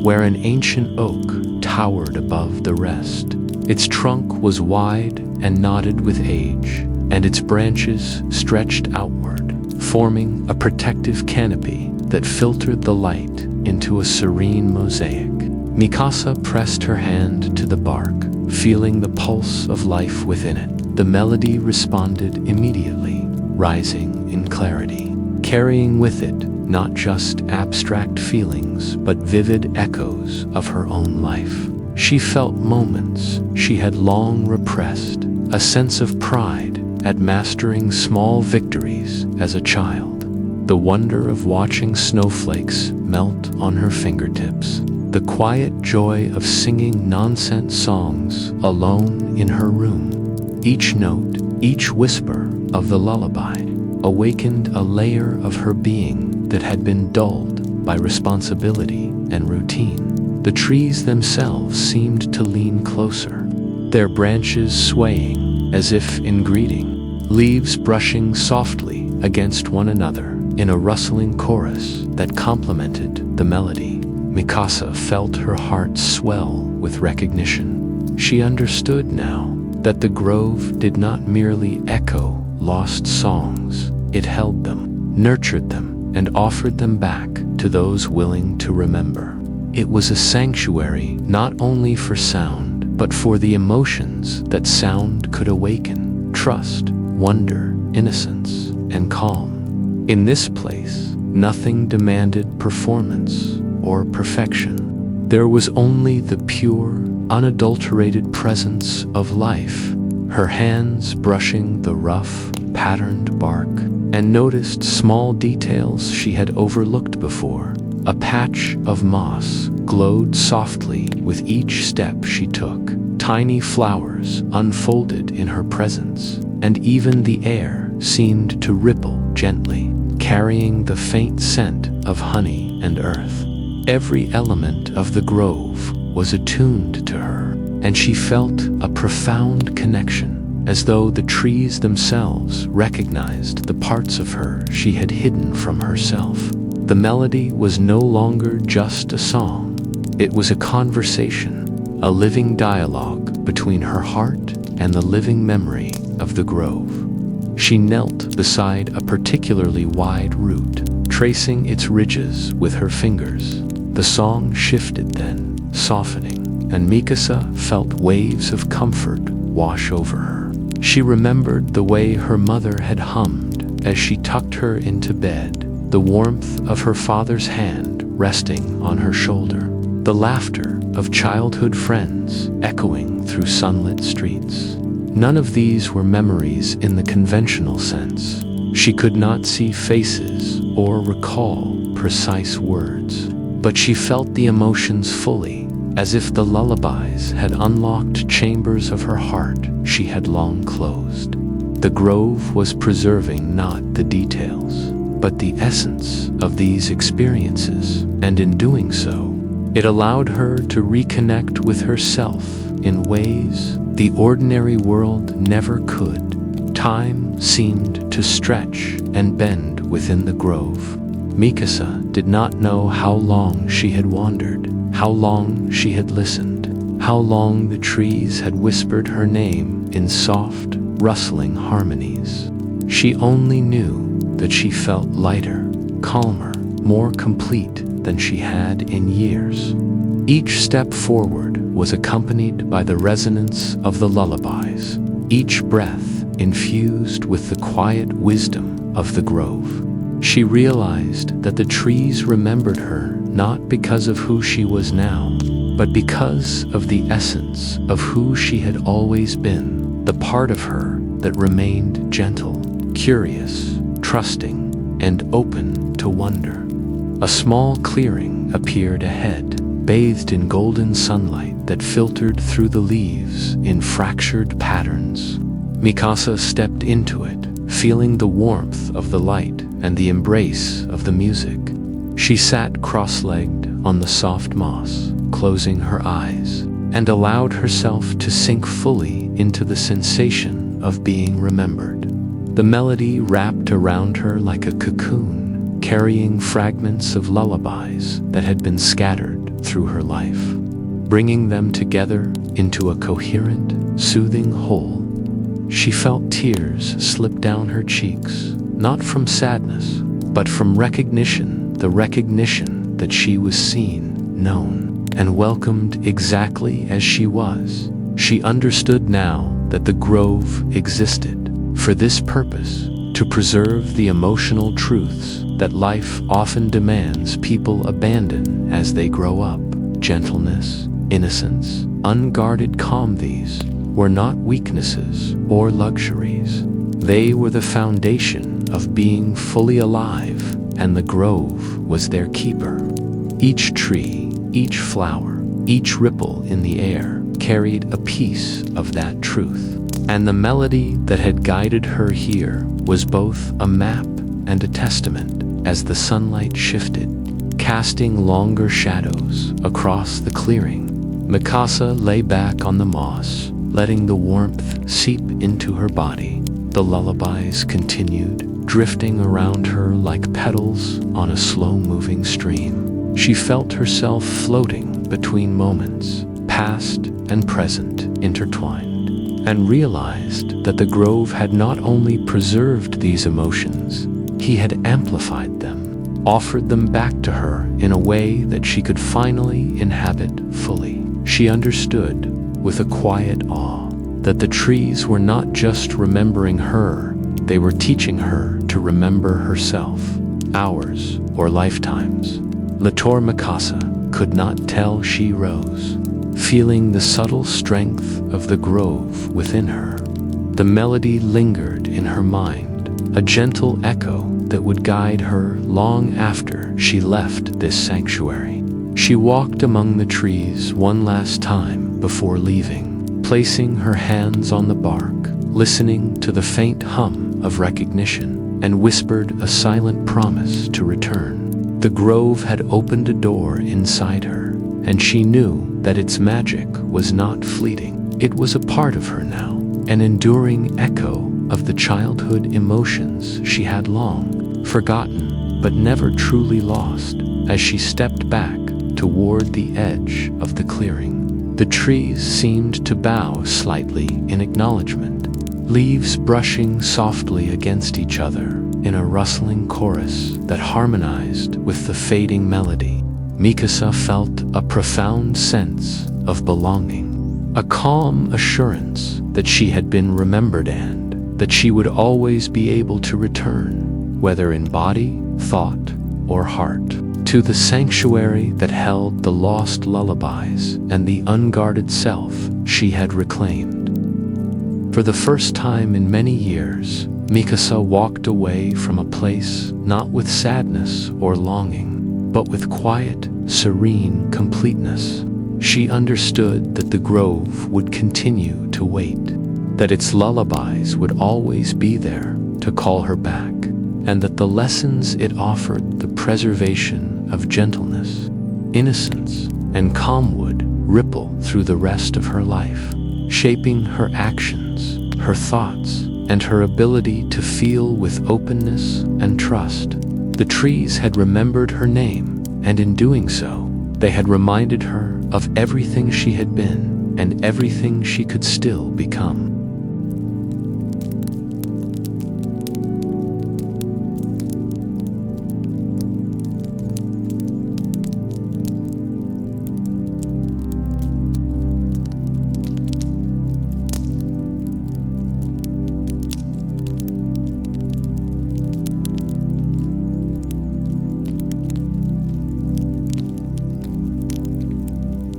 where an ancient oak towered above the rest. Its trunk was wide and knotted with age, and its branches stretched outward, forming a protective canopy that filtered the light into a serene mosaic. Mikasa pressed her hand to the bark, feeling the pulse of life within it. The melody responded immediately, rising in clarity, carrying with it not just abstract feelings but vivid echoes of her own life. She felt moments she had long repressed, a sense of pride at mastering small victories as a child, the wonder of watching snowflakes melt on her fingertips, the quiet joy of singing nonsense songs alone in her room. Each note, each whisper of the lullaby awakened a layer of her being that had been dulled by responsibility and routine. The trees themselves seemed to lean closer, their branches swaying as if in greeting, leaves brushing softly against one another in a rustling chorus that complemented the melody. Mikasa felt her heart swell with recognition. She understood now that the grove did not merely echo lost songs. It held them, nurtured them, and offered them back to those willing to remember. It was a sanctuary not only for sound, but for the emotions that sound could awaken: trust, wonder, innocence, and calm. In this place, nothing demanded performance or perfection. There was only the pure, unadulterated presence of life. Her hands brushing the rough, patterned bark, and noticed small details she had overlooked before. A patch of moss glowed softly with each step she took. Tiny flowers unfolded in her presence, and even the air seemed to ripple gently, carrying the faint scent of honey and earth. Every element of the grove was attuned to her, and she felt a profound connection as though the trees themselves recognized the parts of her she had hidden from herself. The melody was no longer just a song. It was a conversation, a living dialogue between her heart and the living memory of the grove. She knelt beside a particularly wide root, tracing its ridges with her fingers. The song shifted then, softening, and Mikasa felt waves of comfort wash over her. She remembered the way her mother had hummed as she tucked her into bed, the warmth of her father's hand resting on her shoulder, the laughter of childhood friends echoing through sunlit streets. None of these were memories in the conventional sense. She could not see faces or recall precise words, but she felt the emotions fully, as if the lullabies had unlocked chambers of her heart she had long closed. The grove was preserving not the details, but the essence of these experiences, and in doing so, it allowed her to reconnect with herself in ways the ordinary world never could. Time seemed to stretch and bend within the grove. Mikasa did not know how long she had wandered, how long she had listened, how long the trees had whispered her name in soft, rustling harmonies. She only knew that she felt lighter, calmer, more complete than she had in years. Each step forward was accompanied by the resonance of the lullabies, each breath infused with the quiet wisdom of the grove. She realized that the trees remembered her not because of who she was now, but because of the essence of who she had always been, the part of her that remained gentle, curious, trusting, and open to wonder. A small clearing appeared ahead, bathed in golden sunlight that filtered through the leaves in fractured patterns. Mikasa stepped into it, feeling the warmth of the light and the embrace of the music. She sat cross-legged on the soft moss, closing her eyes, and allowed herself to sink fully into the sensation of being remembered. The melody wrapped around her like a cocoon, carrying fragments of lullabies that had been scattered through her life, bringing them together into a coherent, soothing whole. She felt tears slip down her cheeks, not from sadness, but from recognition, the recognition that she was seen, known, and welcomed exactly as she was. She understood now that the grove existed for this purpose, to preserve the emotional truths that life often demands people abandon as they grow up. Gentleness, innocence, unguarded calm, these were not weaknesses or luxuries. They were the foundation of being fully alive, and the grove was their keeper. Each tree, each flower, each ripple in the air carried a piece of that truth. And the melody that had guided her here was both a map and a testament. As the sunlight shifted, casting longer shadows across the clearing, Mikasa lay back on the moss, letting the warmth seep into her body. The lullabies continued, drifting around her like petals on a slow-moving stream. She felt herself floating between moments, past and present intertwined, and realized that the grove had not only preserved these emotions, he had amplified them, offered them back to her in a way that she could finally inhabit fully. She understood, with a quiet awe, that the trees were not just remembering her, they were teaching her to remember herself, hours or lifetimes. Lator Mikasa could not tell. She rose, feeling the subtle strength of the grove within her. The melody lingered in her mind, a gentle echo that would guide her long after she left this sanctuary. She walked among the trees one last time before leaving, placing her hands on the bark, listening to the faint hum of recognition, and whispered a silent promise to return. The grove had opened a door inside her, and she knew that its magic was not fleeting. It was a part of her now, an enduring echo of the childhood emotions she had long forgotten but never truly lost. As she stepped back toward the edge of the clearing, the trees seemed to bow slightly in acknowledgement, leaves brushing softly against each other in a rustling chorus that harmonized with the fading melody. Mikasa felt a profound sense of belonging, a calm assurance that she had been remembered and that she would always be able to return, whether in body, thought, or heart, to the sanctuary that held the lost lullabies and the unguarded self she had reclaimed. For the first time in many years, Mikasa walked away from a place not with sadness or longing, but with quiet, serene completeness. She understood that the grove would continue to wait, that its lullabies would always be there to call her back, and that the lessons it offered, the preservation of gentleness, innocence, and calm, would ripple through the rest of her life, shaping her actions, her thoughts, and her ability to feel with openness and trust. The trees had remembered her name, and in doing so, they had reminded her of everything she had been and everything she could still become.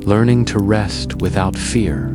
Learning to rest without fear.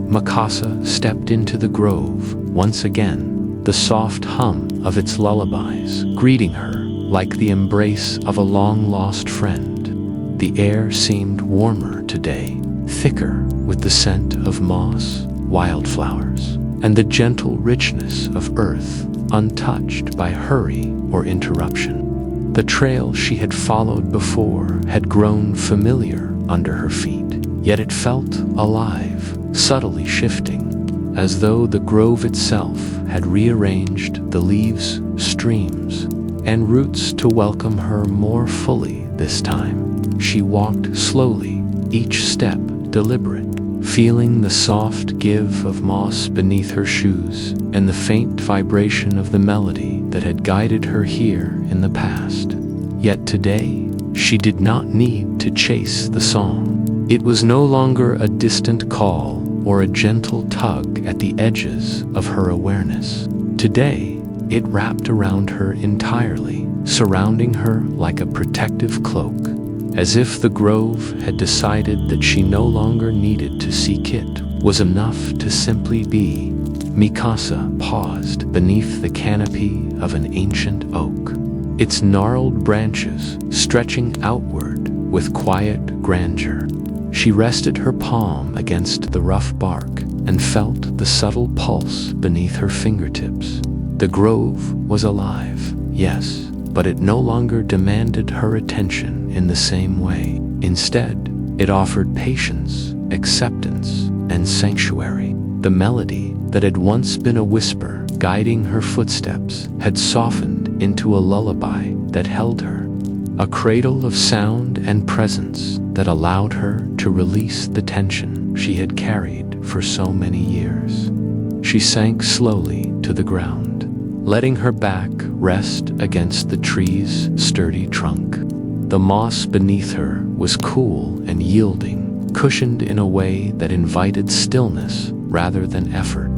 Mikasa stepped into the grove once again, the soft hum of its lullabies greeting her like the embrace of a long-lost friend. The air seemed warmer today, thicker with the scent of moss, wildflowers, and the gentle richness of earth, untouched by hurry or interruption. The trail she had followed before had grown familiar under her feet, yet it felt alive, subtly shifting, as though the grove itself had rearranged the leaves, streams, and roots to welcome her more fully this time. She walked slowly, each step deliberate, feeling the soft give of moss beneath her shoes and the faint vibration of the melody that had guided her here in the past. Yet today, she did not need to chase the song. It was no longer a distant call or a gentle tug at the edges of her awareness. Today, it wrapped around her entirely, surrounding her like a protective cloak, as if the grove had decided that she no longer needed to seek it, was enough to simply be. Mikasa paused beneath the canopy of an ancient oak, its gnarled branches stretching outward with quiet grandeur. She rested her palm against the rough bark and felt the subtle pulse beneath her fingertips. The grove was alive, yes, but it no longer demanded her attention in the same way. Instead, it offered patience, acceptance, and sanctuary. The melody that had once been a whisper guiding her footsteps had softened into a lullaby that held her, a cradle of sound and presence that allowed her to release the tension she had carried for so many years. She sank slowly to the ground, letting her back rest against the tree's sturdy trunk. The moss beneath her was cool and yielding, cushioned in a way that invited stillness rather than effort.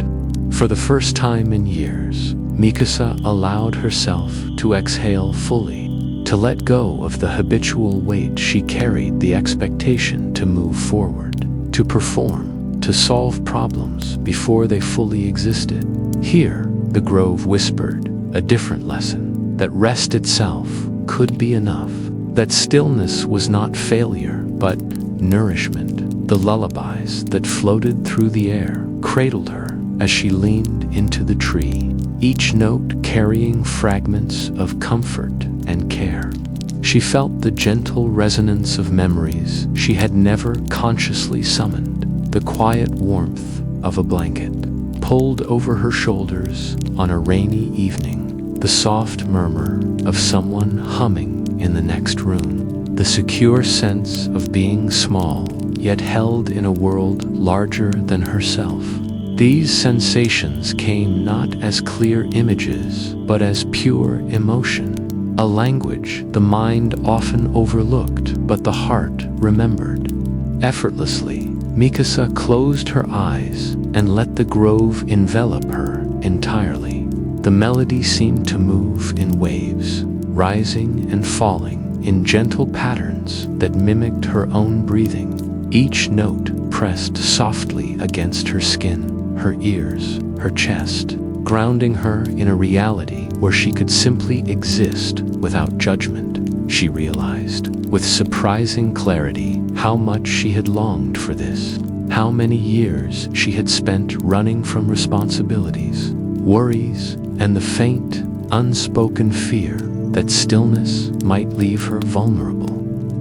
For the first time in years, Mikasa allowed herself to exhale fully, to let go of the habitual weight she carried, the expectation to move forward, to perform, to solve problems before they fully existed. Here, the grove whispered a different lesson, that rest itself could be enough, that stillness was not failure, but nourishment. The lullabies that floated through the air cradled her as she leaned into the tree, each note carrying fragments of comfort and care. She felt the gentle resonance of memories she had never consciously summoned, the quiet warmth of a blanket pulled over her shoulders on a rainy evening, the soft murmur of someone humming in the next room, the secure sense of being small yet held in a world larger than herself. These sensations came not as clear images, but as pure emotion, a language the mind often overlooked but the heart remembered. Effortlessly, Mikasa closed her eyes and let the grove envelop her entirely. The melody seemed to move in waves, rising and falling in gentle patterns that mimicked her own breathing. Each note pressed softly against her skin, her ears, her chest, grounding her in a reality where she could simply exist without judgment. She realized, with surprising clarity, how much she had longed for this, how many years she had spent running from responsibilities, worries, and the faint, unspoken fear that stillness might leave her vulnerable.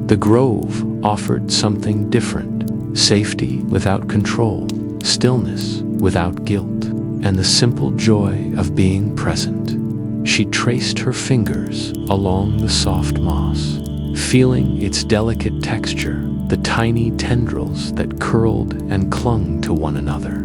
The grove offered something different: safety without control, stillness without guilt, and the simple joy of being present. She traced her fingers along the soft moss, feeling its delicate texture, the tiny tendrils that curled and clung to one another.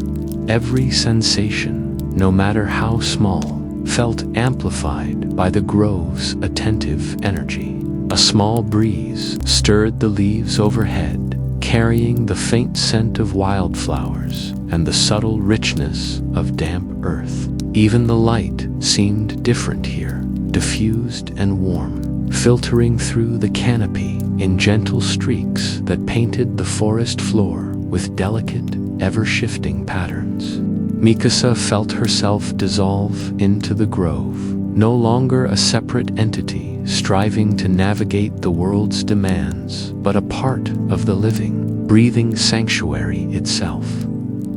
Every sensation, no matter how small, felt amplified by the grove's attentive energy. A small breeze stirred the leaves overhead, carrying the faint scent of wildflowers and the subtle richness of damp earth. Even the light seemed different here, diffused and warm, filtering through the canopy in gentle streaks that painted the forest floor with delicate, ever-shifting patterns. Mikasa felt herself dissolve into the grove, no longer a separate entity striving to navigate the world's demands, but a part of the living, breathing sanctuary itself.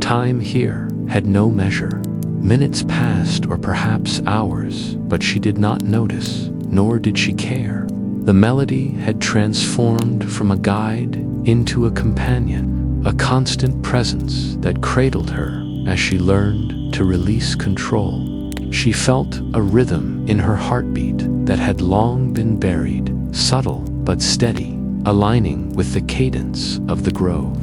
Time here had no measure. Minutes passed, or perhaps hours, but she did not notice, nor did she care. The melody had transformed from a guide into a companion, a constant presence that cradled her as she learned to release control. She felt a rhythm in her heartbeat that had long been buried, subtle but steady, aligning with the cadence of the grove.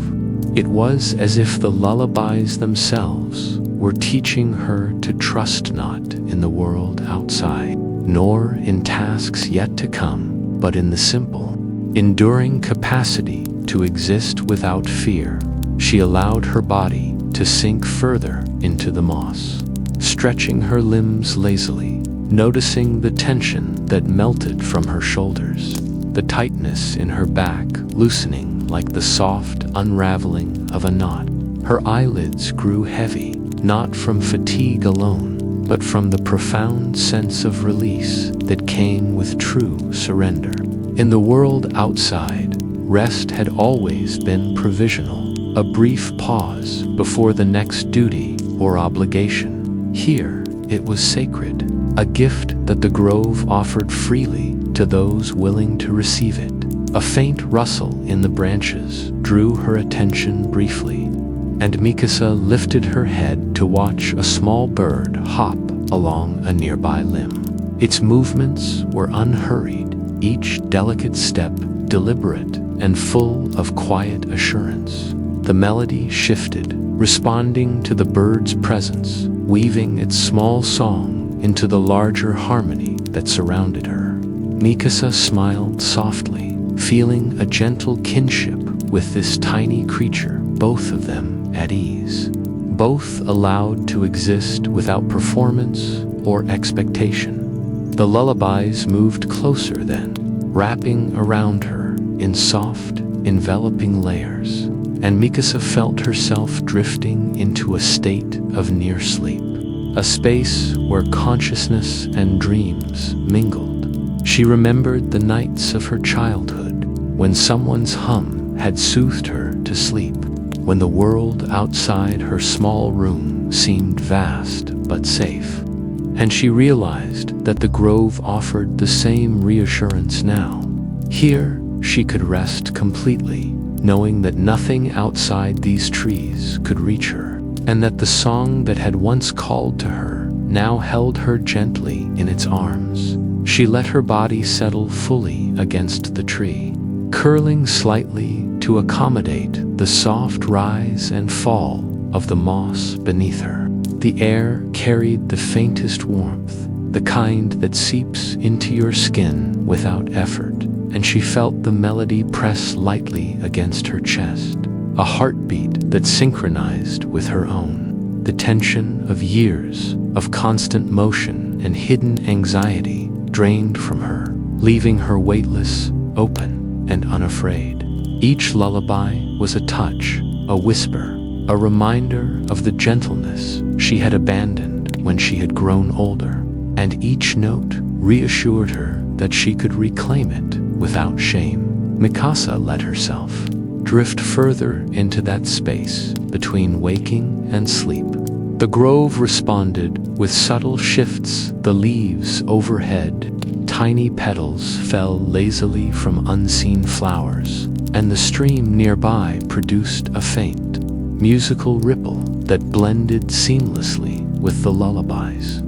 It was as if the lullabies themselves were teaching her to trust not in the world outside, nor in tasks yet to come, but in the simple, enduring capacity to exist without fear. She allowed her body to sink further into the moss, stretching her limbs lazily, noticing the tension that melted from her shoulders, the tightness in her back loosening like the soft unraveling of a knot. Her eyelids grew heavy, not from fatigue alone, but from the profound sense of release that came with true surrender. In the world outside, rest had always been provisional, a brief pause before the next duty or obligation. Here, it was sacred, a gift that the grove offered freely to those willing to receive it. A faint rustle in the branches drew her attention briefly, and Mikasa lifted her head to watch a small bird hop along a nearby limb. Its movements were unhurried, each delicate step deliberate and full of quiet assurance. The melody shifted, responding to the bird's presence, weaving its small song into the larger harmony that surrounded her. Mikasa smiled softly, feeling a gentle kinship with this tiny creature, both of them at ease, both allowed to exist without performance or expectation. The lullabies moved closer then, wrapping around her in soft, enveloping layers, and Mikasa felt herself drifting into a state of near sleep, a space where consciousness and dreams mingled. She remembered the nights of her childhood, when someone's hum had soothed her to sleep, when the world outside her small room seemed vast but safe. And she realized that the grove offered the same reassurance now. Here, she could rest completely, knowing that nothing outside these trees could reach her, and that the song that had once called to her now held her gently in its arms. She let her body settle fully against the tree, curling slightly to accommodate the soft rise and fall of the moss beneath her. The air carried the faintest warmth, the kind that seeps into your skin without effort, and she felt the melody press lightly against her chest, a heartbeat that synchronized with her own. The tension of years of constant motion and hidden anxiety drained from her, leaving her weightless, open, and unafraid. Each lullaby was a touch, a whisper, a reminder of the gentleness she had abandoned when she had grown older, and each note reassured her that she could reclaim it without shame. Mikasa let herself drift further into that space between waking and sleep. The grove responded with subtle shifts. The leaves overhead, tiny petals fell lazily from unseen flowers, and the stream nearby produced a faint, musical ripple that blended seamlessly with the lullabies.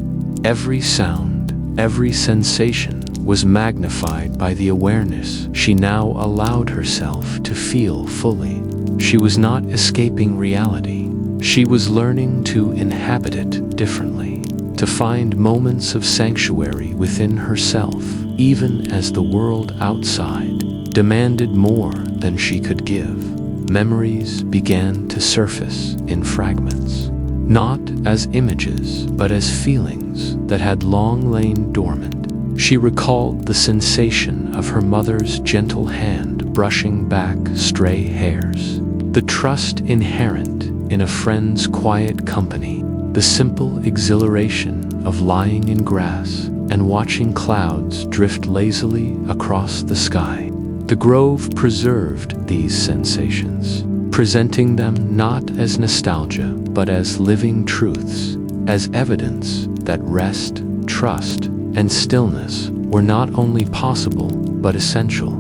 Every sound, every sensation was magnified by the awareness she now allowed herself to feel fully. She was not escaping reality. She was learning to inhabit it differently, to find moments of sanctuary within herself, even as the world outside demanded more than she could give. Memories began to surface in fragments, not as images, but as feelings that had long lain dormant. She recalled the sensation of her mother's gentle hand brushing back stray hairs, the trust inherent in a friend's quiet company, the simple exhilaration of lying in grass and watching clouds drift lazily across the sky. The grove preserved these sensations, presenting them not as nostalgia, but as living truths, as evidence that rest, trust, and stillness were not only possible, but essential.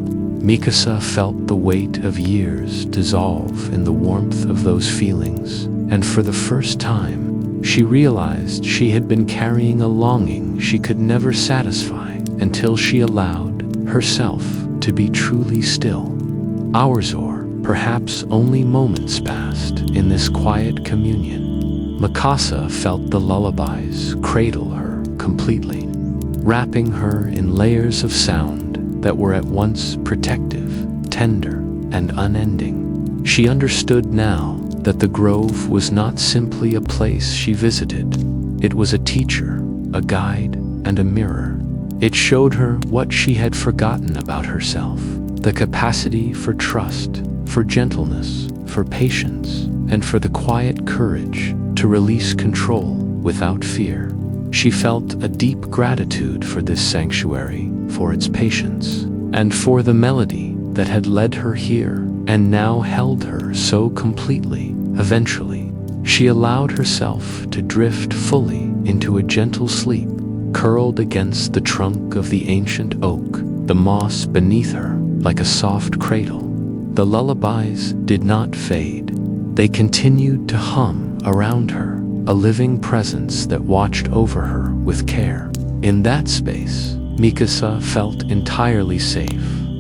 Mikasa felt the weight of years dissolve in the warmth of those feelings, and for the first time, she realized she had been carrying a longing she could never satisfy until she allowed herself to be truly still. Hours or perhaps only moments passed in this quiet communion. Mikasa felt the lullabies cradle her completely, wrapping her in layers of sound that were at once protective, tender, and unending. She understood now that the grove was not simply a place she visited. It was a teacher, a guide, and a mirror. It showed her what she had forgotten about herself, the capacity for trust, for gentleness, for patience, and for the quiet courage to release control without fear. She felt a deep gratitude for this sanctuary, for its patience, and for the melody that had led her here and now held her so completely. Eventually, she allowed herself to drift fully into a gentle sleep, curled against the trunk of the ancient oak, the moss beneath her like a soft cradle. The lullabies did not fade. They continued to hum around her, a living presence that watched over her with care. In that space, Mikasa felt entirely safe,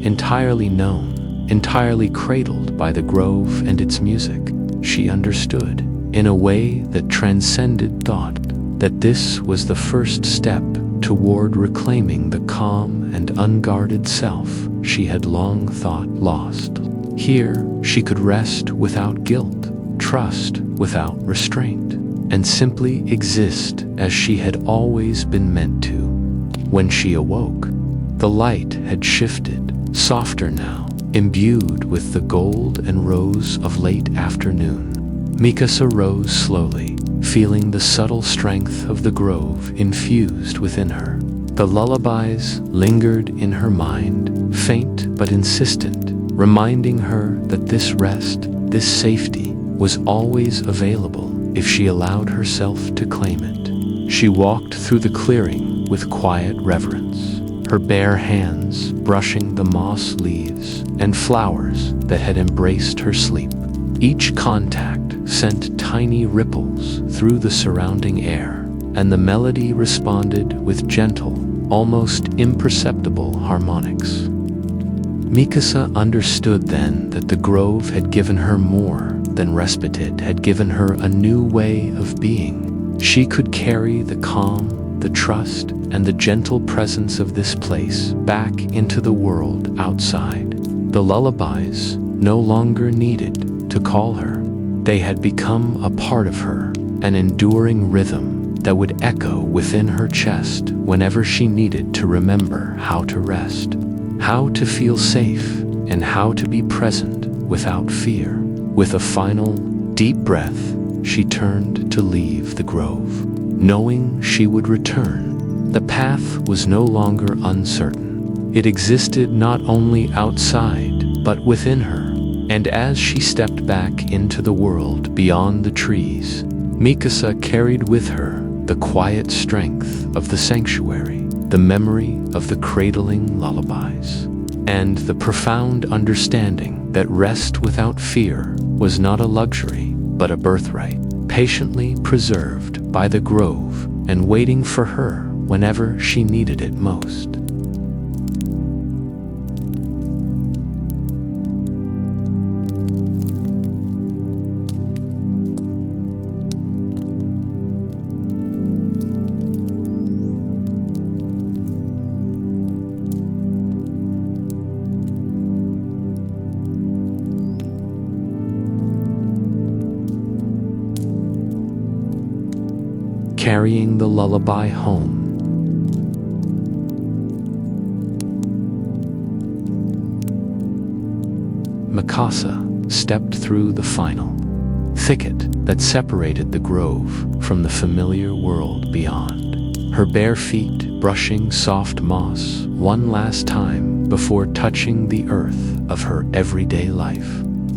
entirely known, entirely cradled by the grove and its music. She understood, in a way that transcended thought, that this was the first step toward reclaiming the calm and unguarded self she had long thought lost. Here, she could rest without guilt, trust without restraint, and simply exist as she had always been meant to. When she awoke, the light had shifted, softer now, imbued with the gold and rose of late afternoon. Mikasa rose slowly, feeling the subtle strength of the grove infused within her. The lullabies lingered in her mind, faint but insistent, reminding her that this rest, this safety, was always available if she allowed herself to claim it. She walked through the clearing with quiet reverence, her bare hands brushing the moss leaves and flowers that had embraced her sleep. Each contact sent tiny ripples through the surrounding air, and the melody responded with gentle, almost imperceptible harmonics. Mikasa understood then that the grove had given her more than respite. It had given her a new way of being. She could carry the calm, the trust, and the gentle presence of this place back into the world outside. The lullabies no longer needed to call her. They had become a part of her, an enduring rhythm that would echo within her chest whenever she needed to remember how to rest, how to feel safe, and how to be present without fear. With a final, deep breath, she turned to leave the grove, knowing she would return. The path was no longer uncertain. It existed not only outside, but within her. And as she stepped back into the world beyond the trees, Mikasa carried with her the quiet strength of the sanctuary, the memory of the cradling lullabies, and the profound understanding that rest without fear was not a luxury, but a birthright, patiently preserved by the grove and waiting for her whenever she needed it most. Carrying the lullaby home. Mikasa stepped through the final thicket that separated the grove from the familiar world beyond, her bare feet brushing soft moss one last time before touching the earth of her everyday life.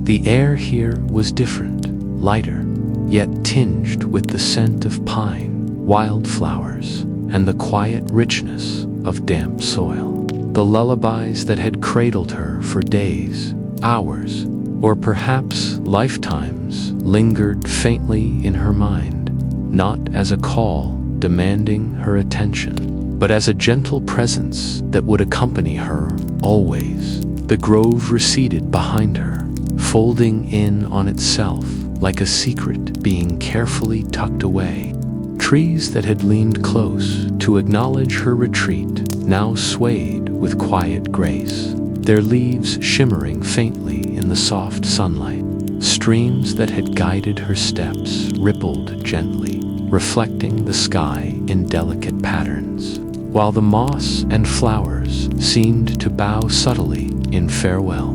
The air here was different, lighter, yet tinged with the scent of pine, wildflowers, and the quiet richness of damp soil. The lullabies that had cradled her for days, hours, or perhaps lifetimes lingered faintly in her mind, not as a call demanding her attention, but as a gentle presence that would accompany her always. The grove receded behind her, folding in on itself like a secret being carefully tucked away. Trees that had leaned close to acknowledge her retreat now swayed with quiet grace, their leaves shimmering faintly in the soft sunlight. Streams that had guided her steps rippled gently, reflecting the sky in delicate patterns, while the moss and flowers seemed to bow subtly in farewell.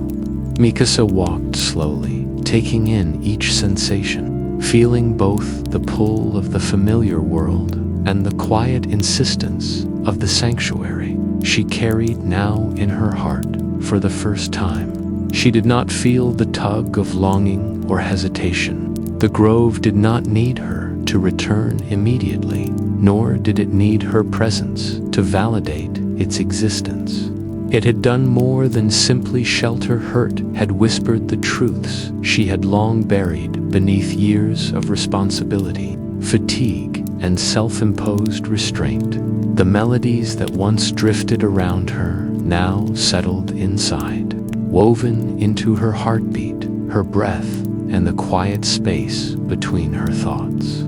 Mikasa walked slowly, taking in each sensation, feeling both the pull of the familiar world and the quiet insistence of the sanctuary she carried now in her heart for the first time. She did not feel the tug of longing or hesitation. The grove did not need her to return immediately, nor did it need her presence to validate its existence. It had done more than simply shelter hurt, had whispered the truths she had long buried beneath years of responsibility, fatigue, and self-imposed restraint. The melodies that once drifted around her now settled inside, woven into her heartbeat, her breath, and the quiet space between her thoughts.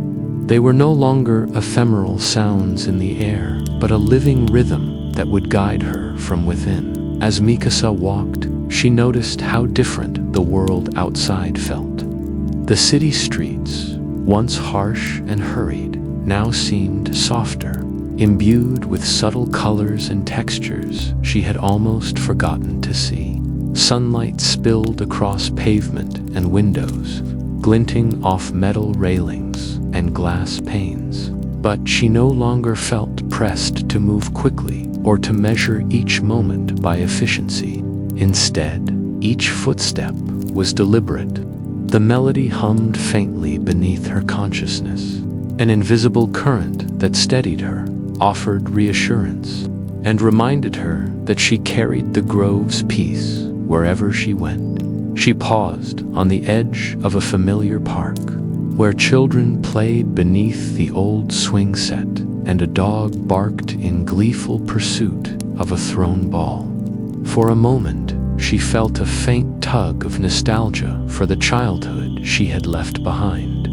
They were no longer ephemeral sounds in the air, but a living rhythm that would guide her from within. As Mikasa walked, she noticed how different the world outside felt. The city streets, once harsh and hurried, now seemed softer, imbued with subtle colors and textures she had almost forgotten to see. Sunlight spilled across pavement and windows, glinting off metal railings and glass panes. But she no longer felt pressed to move quickly or to measure each moment by efficiency. Instead, each footstep was deliberate. The melody hummed faintly beneath her consciousness. An invisible current that steadied her, offered reassurance. and reminded her that she carried the grove's peace wherever she went. She paused on the edge of a familiar park, where children played beneath the old swing set and a dog barked in gleeful pursuit of a thrown ball. For a moment, she felt a faint tug of nostalgia for the childhood she had left behind.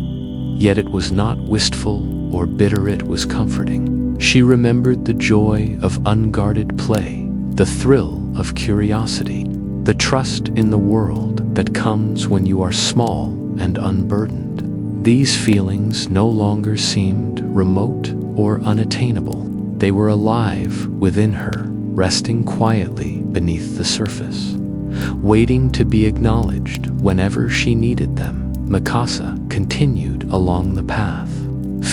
Yet it was not wistful or bitter, it was comforting. She remembered the joy of unguarded play, the thrill of curiosity, the trust in the world that comes when you are small and unburdened. These feelings no longer seemed remote or unattainable. They were alive within her, resting quietly beneath the surface, waiting to be acknowledged whenever she needed them. Mikasa continued along the path,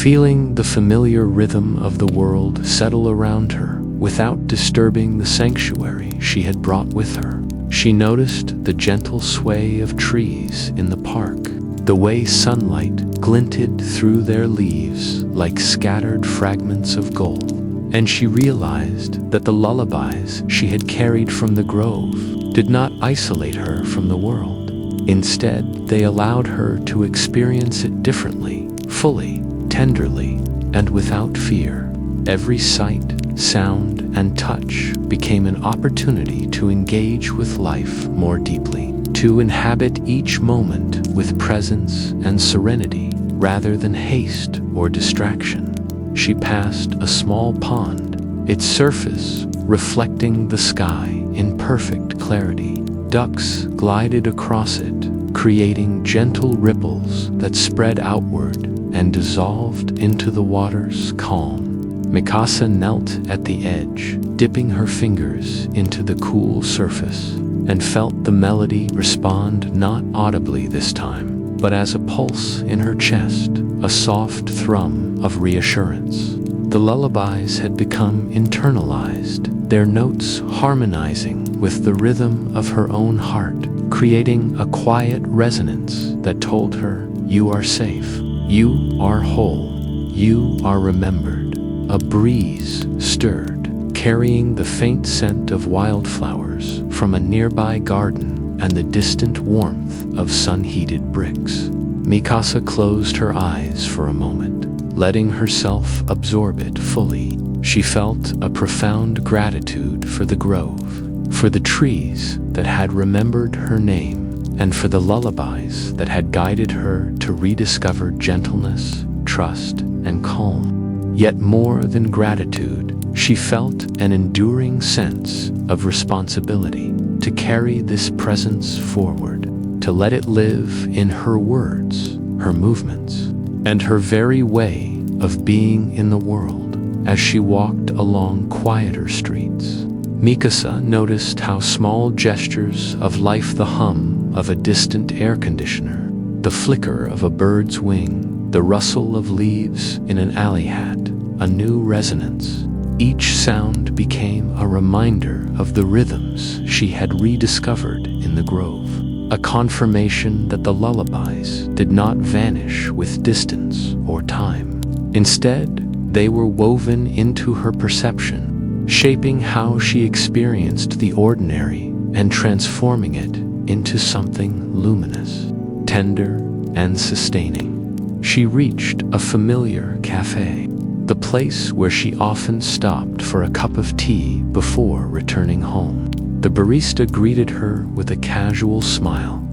feeling the familiar rhythm of the world settle around her without disturbing the sanctuary she had brought with her. She noticed the gentle sway of trees in the park, the way sunlight glinted through their leaves like scattered fragments of gold, and she realized that the lullabies she had carried from the grove did not isolate her from the world. Instead, they allowed her to experience it differently, fully, tenderly, and without fear. Every sight, sound, and touch became an opportunity to engage with life more deeply, to inhabit each moment with presence and serenity rather than haste or distraction. She passed a small pond, its surface reflecting the sky in perfect clarity. Ducks glided across it, creating gentle ripples that spread outward and dissolved into the water's calm. Mikasa knelt at the edge, dipping her fingers into the cool surface, and felt the melody respond not audibly this time, but as a pulse in her chest, a soft thrum of reassurance. The lullabies had become internalized, their notes harmonizing with the rhythm of her own heart, creating a quiet resonance that told her, "You are safe, you are whole, you are remembered." A breeze stirred, carrying the faint scent of wildflowers from a nearby garden and the distant warmth of sun-heated bricks. Mikasa closed her eyes for a moment, letting herself absorb it fully. She felt a profound gratitude for the grove, for the trees that had remembered her name, and for the lullabies that had guided her to rediscover gentleness, trust, and calm. Yet more than gratitude, she felt an enduring sense of responsibility to carry this presence forward, to let it live in her words, her movements, and her very way of being in the world. As she walked along quieter streets, Mikasa noticed how small gestures of life, the hum of a distant air conditioner, the flicker of a bird's wing, the rustle of leaves in an alley had a new resonance. Each sound became a reminder of the rhythms she had rediscovered in the grove, a confirmation that the lullabies did not vanish with distance or time. Instead, they were woven into her perception, shaping how she experienced the ordinary and transforming it into something luminous, tender, and sustaining. She reached a familiar cafe, the place where she often stopped for a cup of tea before returning home. The barista greeted her with a casual smile,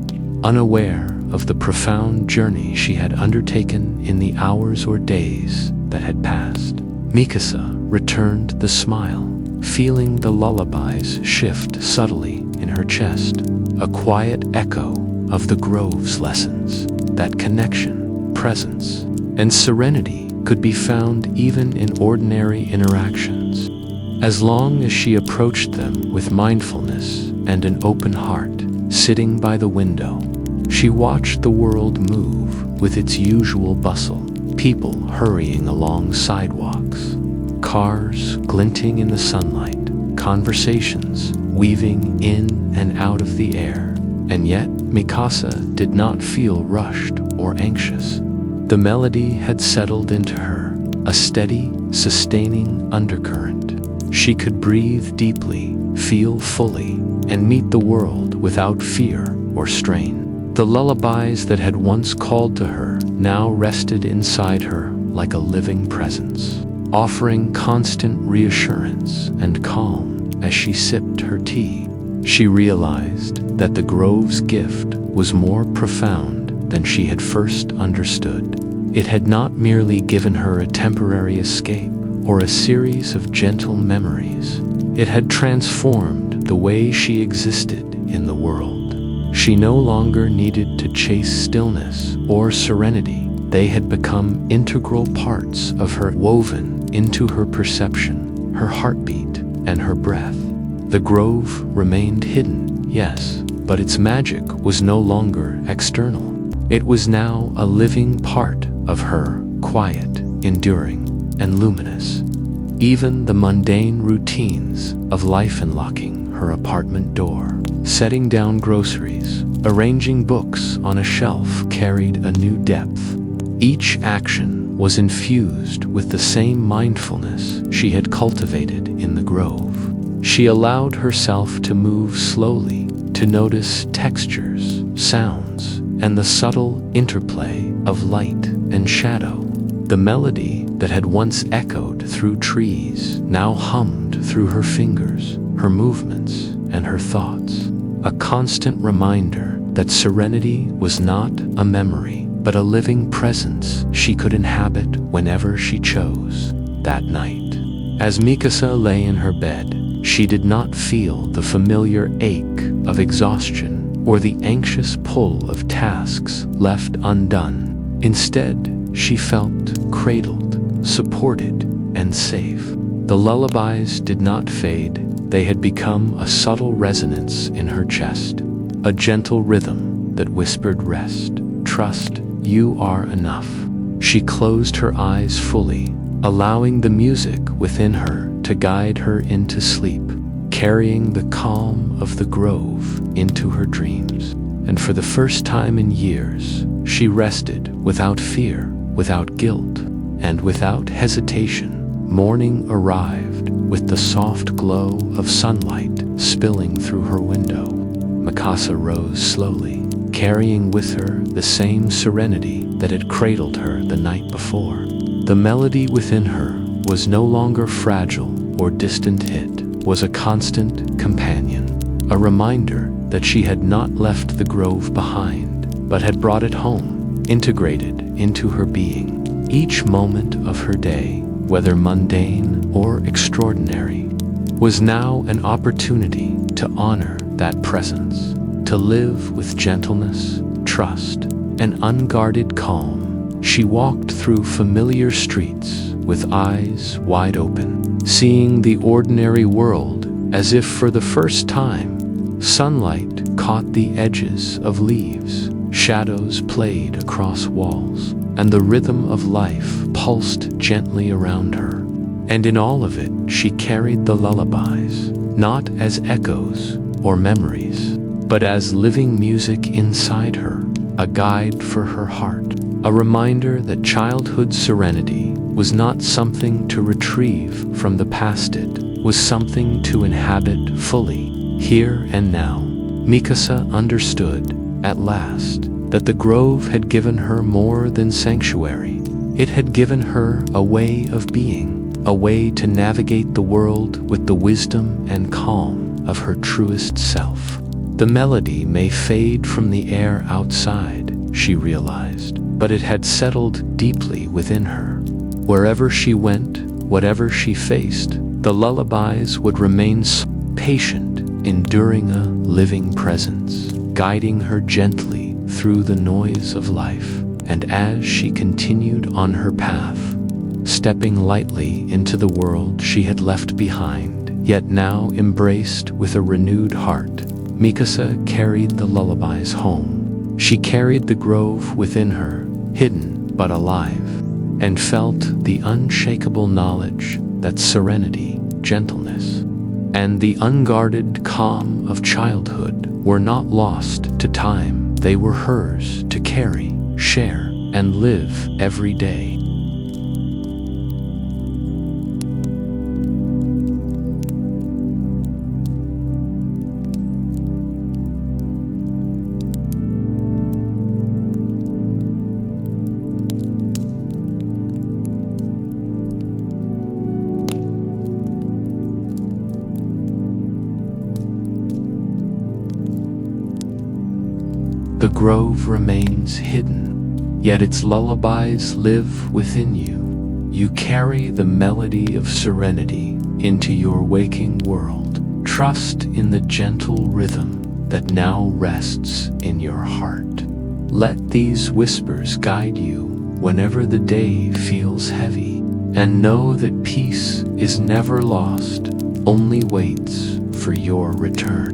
unaware of the profound journey she had undertaken in the hours or days that had passed. Mikasa returned the smile, feeling the lullabies shift subtly in her chest, a quiet echo of the grove's lessons, that connection, presence, and serenity could be found even in ordinary interactions. As long as she approached them with mindfulness and an open heart, sitting by the window, she watched the world move with its usual bustle, people hurrying along sidewalks, cars glinting in the sunlight, conversations weaving in and out of the air. And yet, Mikasa did not feel rushed or anxious. The melody had settled into her, a steady, sustaining undercurrent, she could breathe deeply, feel fully, and meet the world without fear or strain. The lullabies that had once called to her now rested inside her like a living presence, offering constant reassurance and calm as she sipped her tea. She realized that the grove's gift was more profound than she had first understood. It had not merely given her a temporary escape or a series of gentle memories. It had transformed the way she existed in the world. She no longer needed to chase stillness or serenity. They had become integral parts of her, woven into her perception, her heartbeat, and her breath. The grove remained hidden, yes, but its magic was no longer external. It was now a living part of her, quiet, enduring, and luminous. Even the mundane routines of life, unlocking her apartment door, setting down groceries, arranging books on a shelf, carried a new depth. Each action was infused with the same mindfulness she had cultivated in the grove. She allowed herself to move slowly, to notice textures, sounds, and the subtle interplay of light and shadow. The melody that had once echoed through trees now hummed through her fingers, her movements, and her thoughts. A constant reminder that serenity was not a memory, but a living presence she could inhabit whenever she chose. That night, as Mikasa lay in her bed, she did not feel the familiar ache of exhaustion or the anxious pull of tasks left undone. Instead, she felt cradled, supported, and safe. The lullabies did not fade. They had become a subtle resonance in her chest, a gentle rhythm that whispered rest, trust, you are enough. She closed her eyes fully, allowing the music within her to guide her into sleep, carrying the calm of the grove into her dreams. And for the first time in years, she rested without fear, without guilt, and without hesitation. Morning arrived with the soft glow of sunlight spilling through her window. Mikasa rose slowly, carrying with her the same serenity that had cradled her the night before. The melody within her was no longer fragile or distant. It was a constant companion, a reminder that she had not left the grove behind, but had brought it home, integrated into her being. Each moment of her day, whether mundane or extraordinary, was now an opportunity to honor that presence, to live with gentleness, trust, and unguarded calm. She walked through familiar streets with eyes wide open, seeing the ordinary world as if for the first time. Sunlight caught the edges of leaves, shadows played across walls, and the rhythm of life pulsed gently around her. And in all of it, she carried the lullabies, not as echoes or memories, but as living music inside her, a guide for her heart, a reminder that childhood serenity was not something to retrieve from the past. It was something to inhabit fully, here and now. Mikasa understood, at last, that the grove had given her more than sanctuary. It had given her a way of being, a way to navigate the world with the wisdom and calm of her truest self. The melody may fade from the air outside, she realized, but it had settled deeply within her. Wherever she went, whatever she faced, the lullabies would remain patient, enduring a living presence, guiding her gently through the noise of life. And as she continued on her path, stepping lightly into the world she had left behind, yet now embraced with a renewed heart, Mikasa carried the lullabies home. She carried the grove within her, hidden but alive, and felt the unshakable knowledge that serenity, gentleness, and the unguarded calm of childhood were not lost to time. They were hers to carry, share, and live every day. The grove remains hidden, yet its lullabies live within you. You carry the melody of serenity into your waking world. Trust in the gentle rhythm that now rests in your heart. Let these whispers guide you whenever the day feels heavy, and know that peace is never lost, only waits for your return.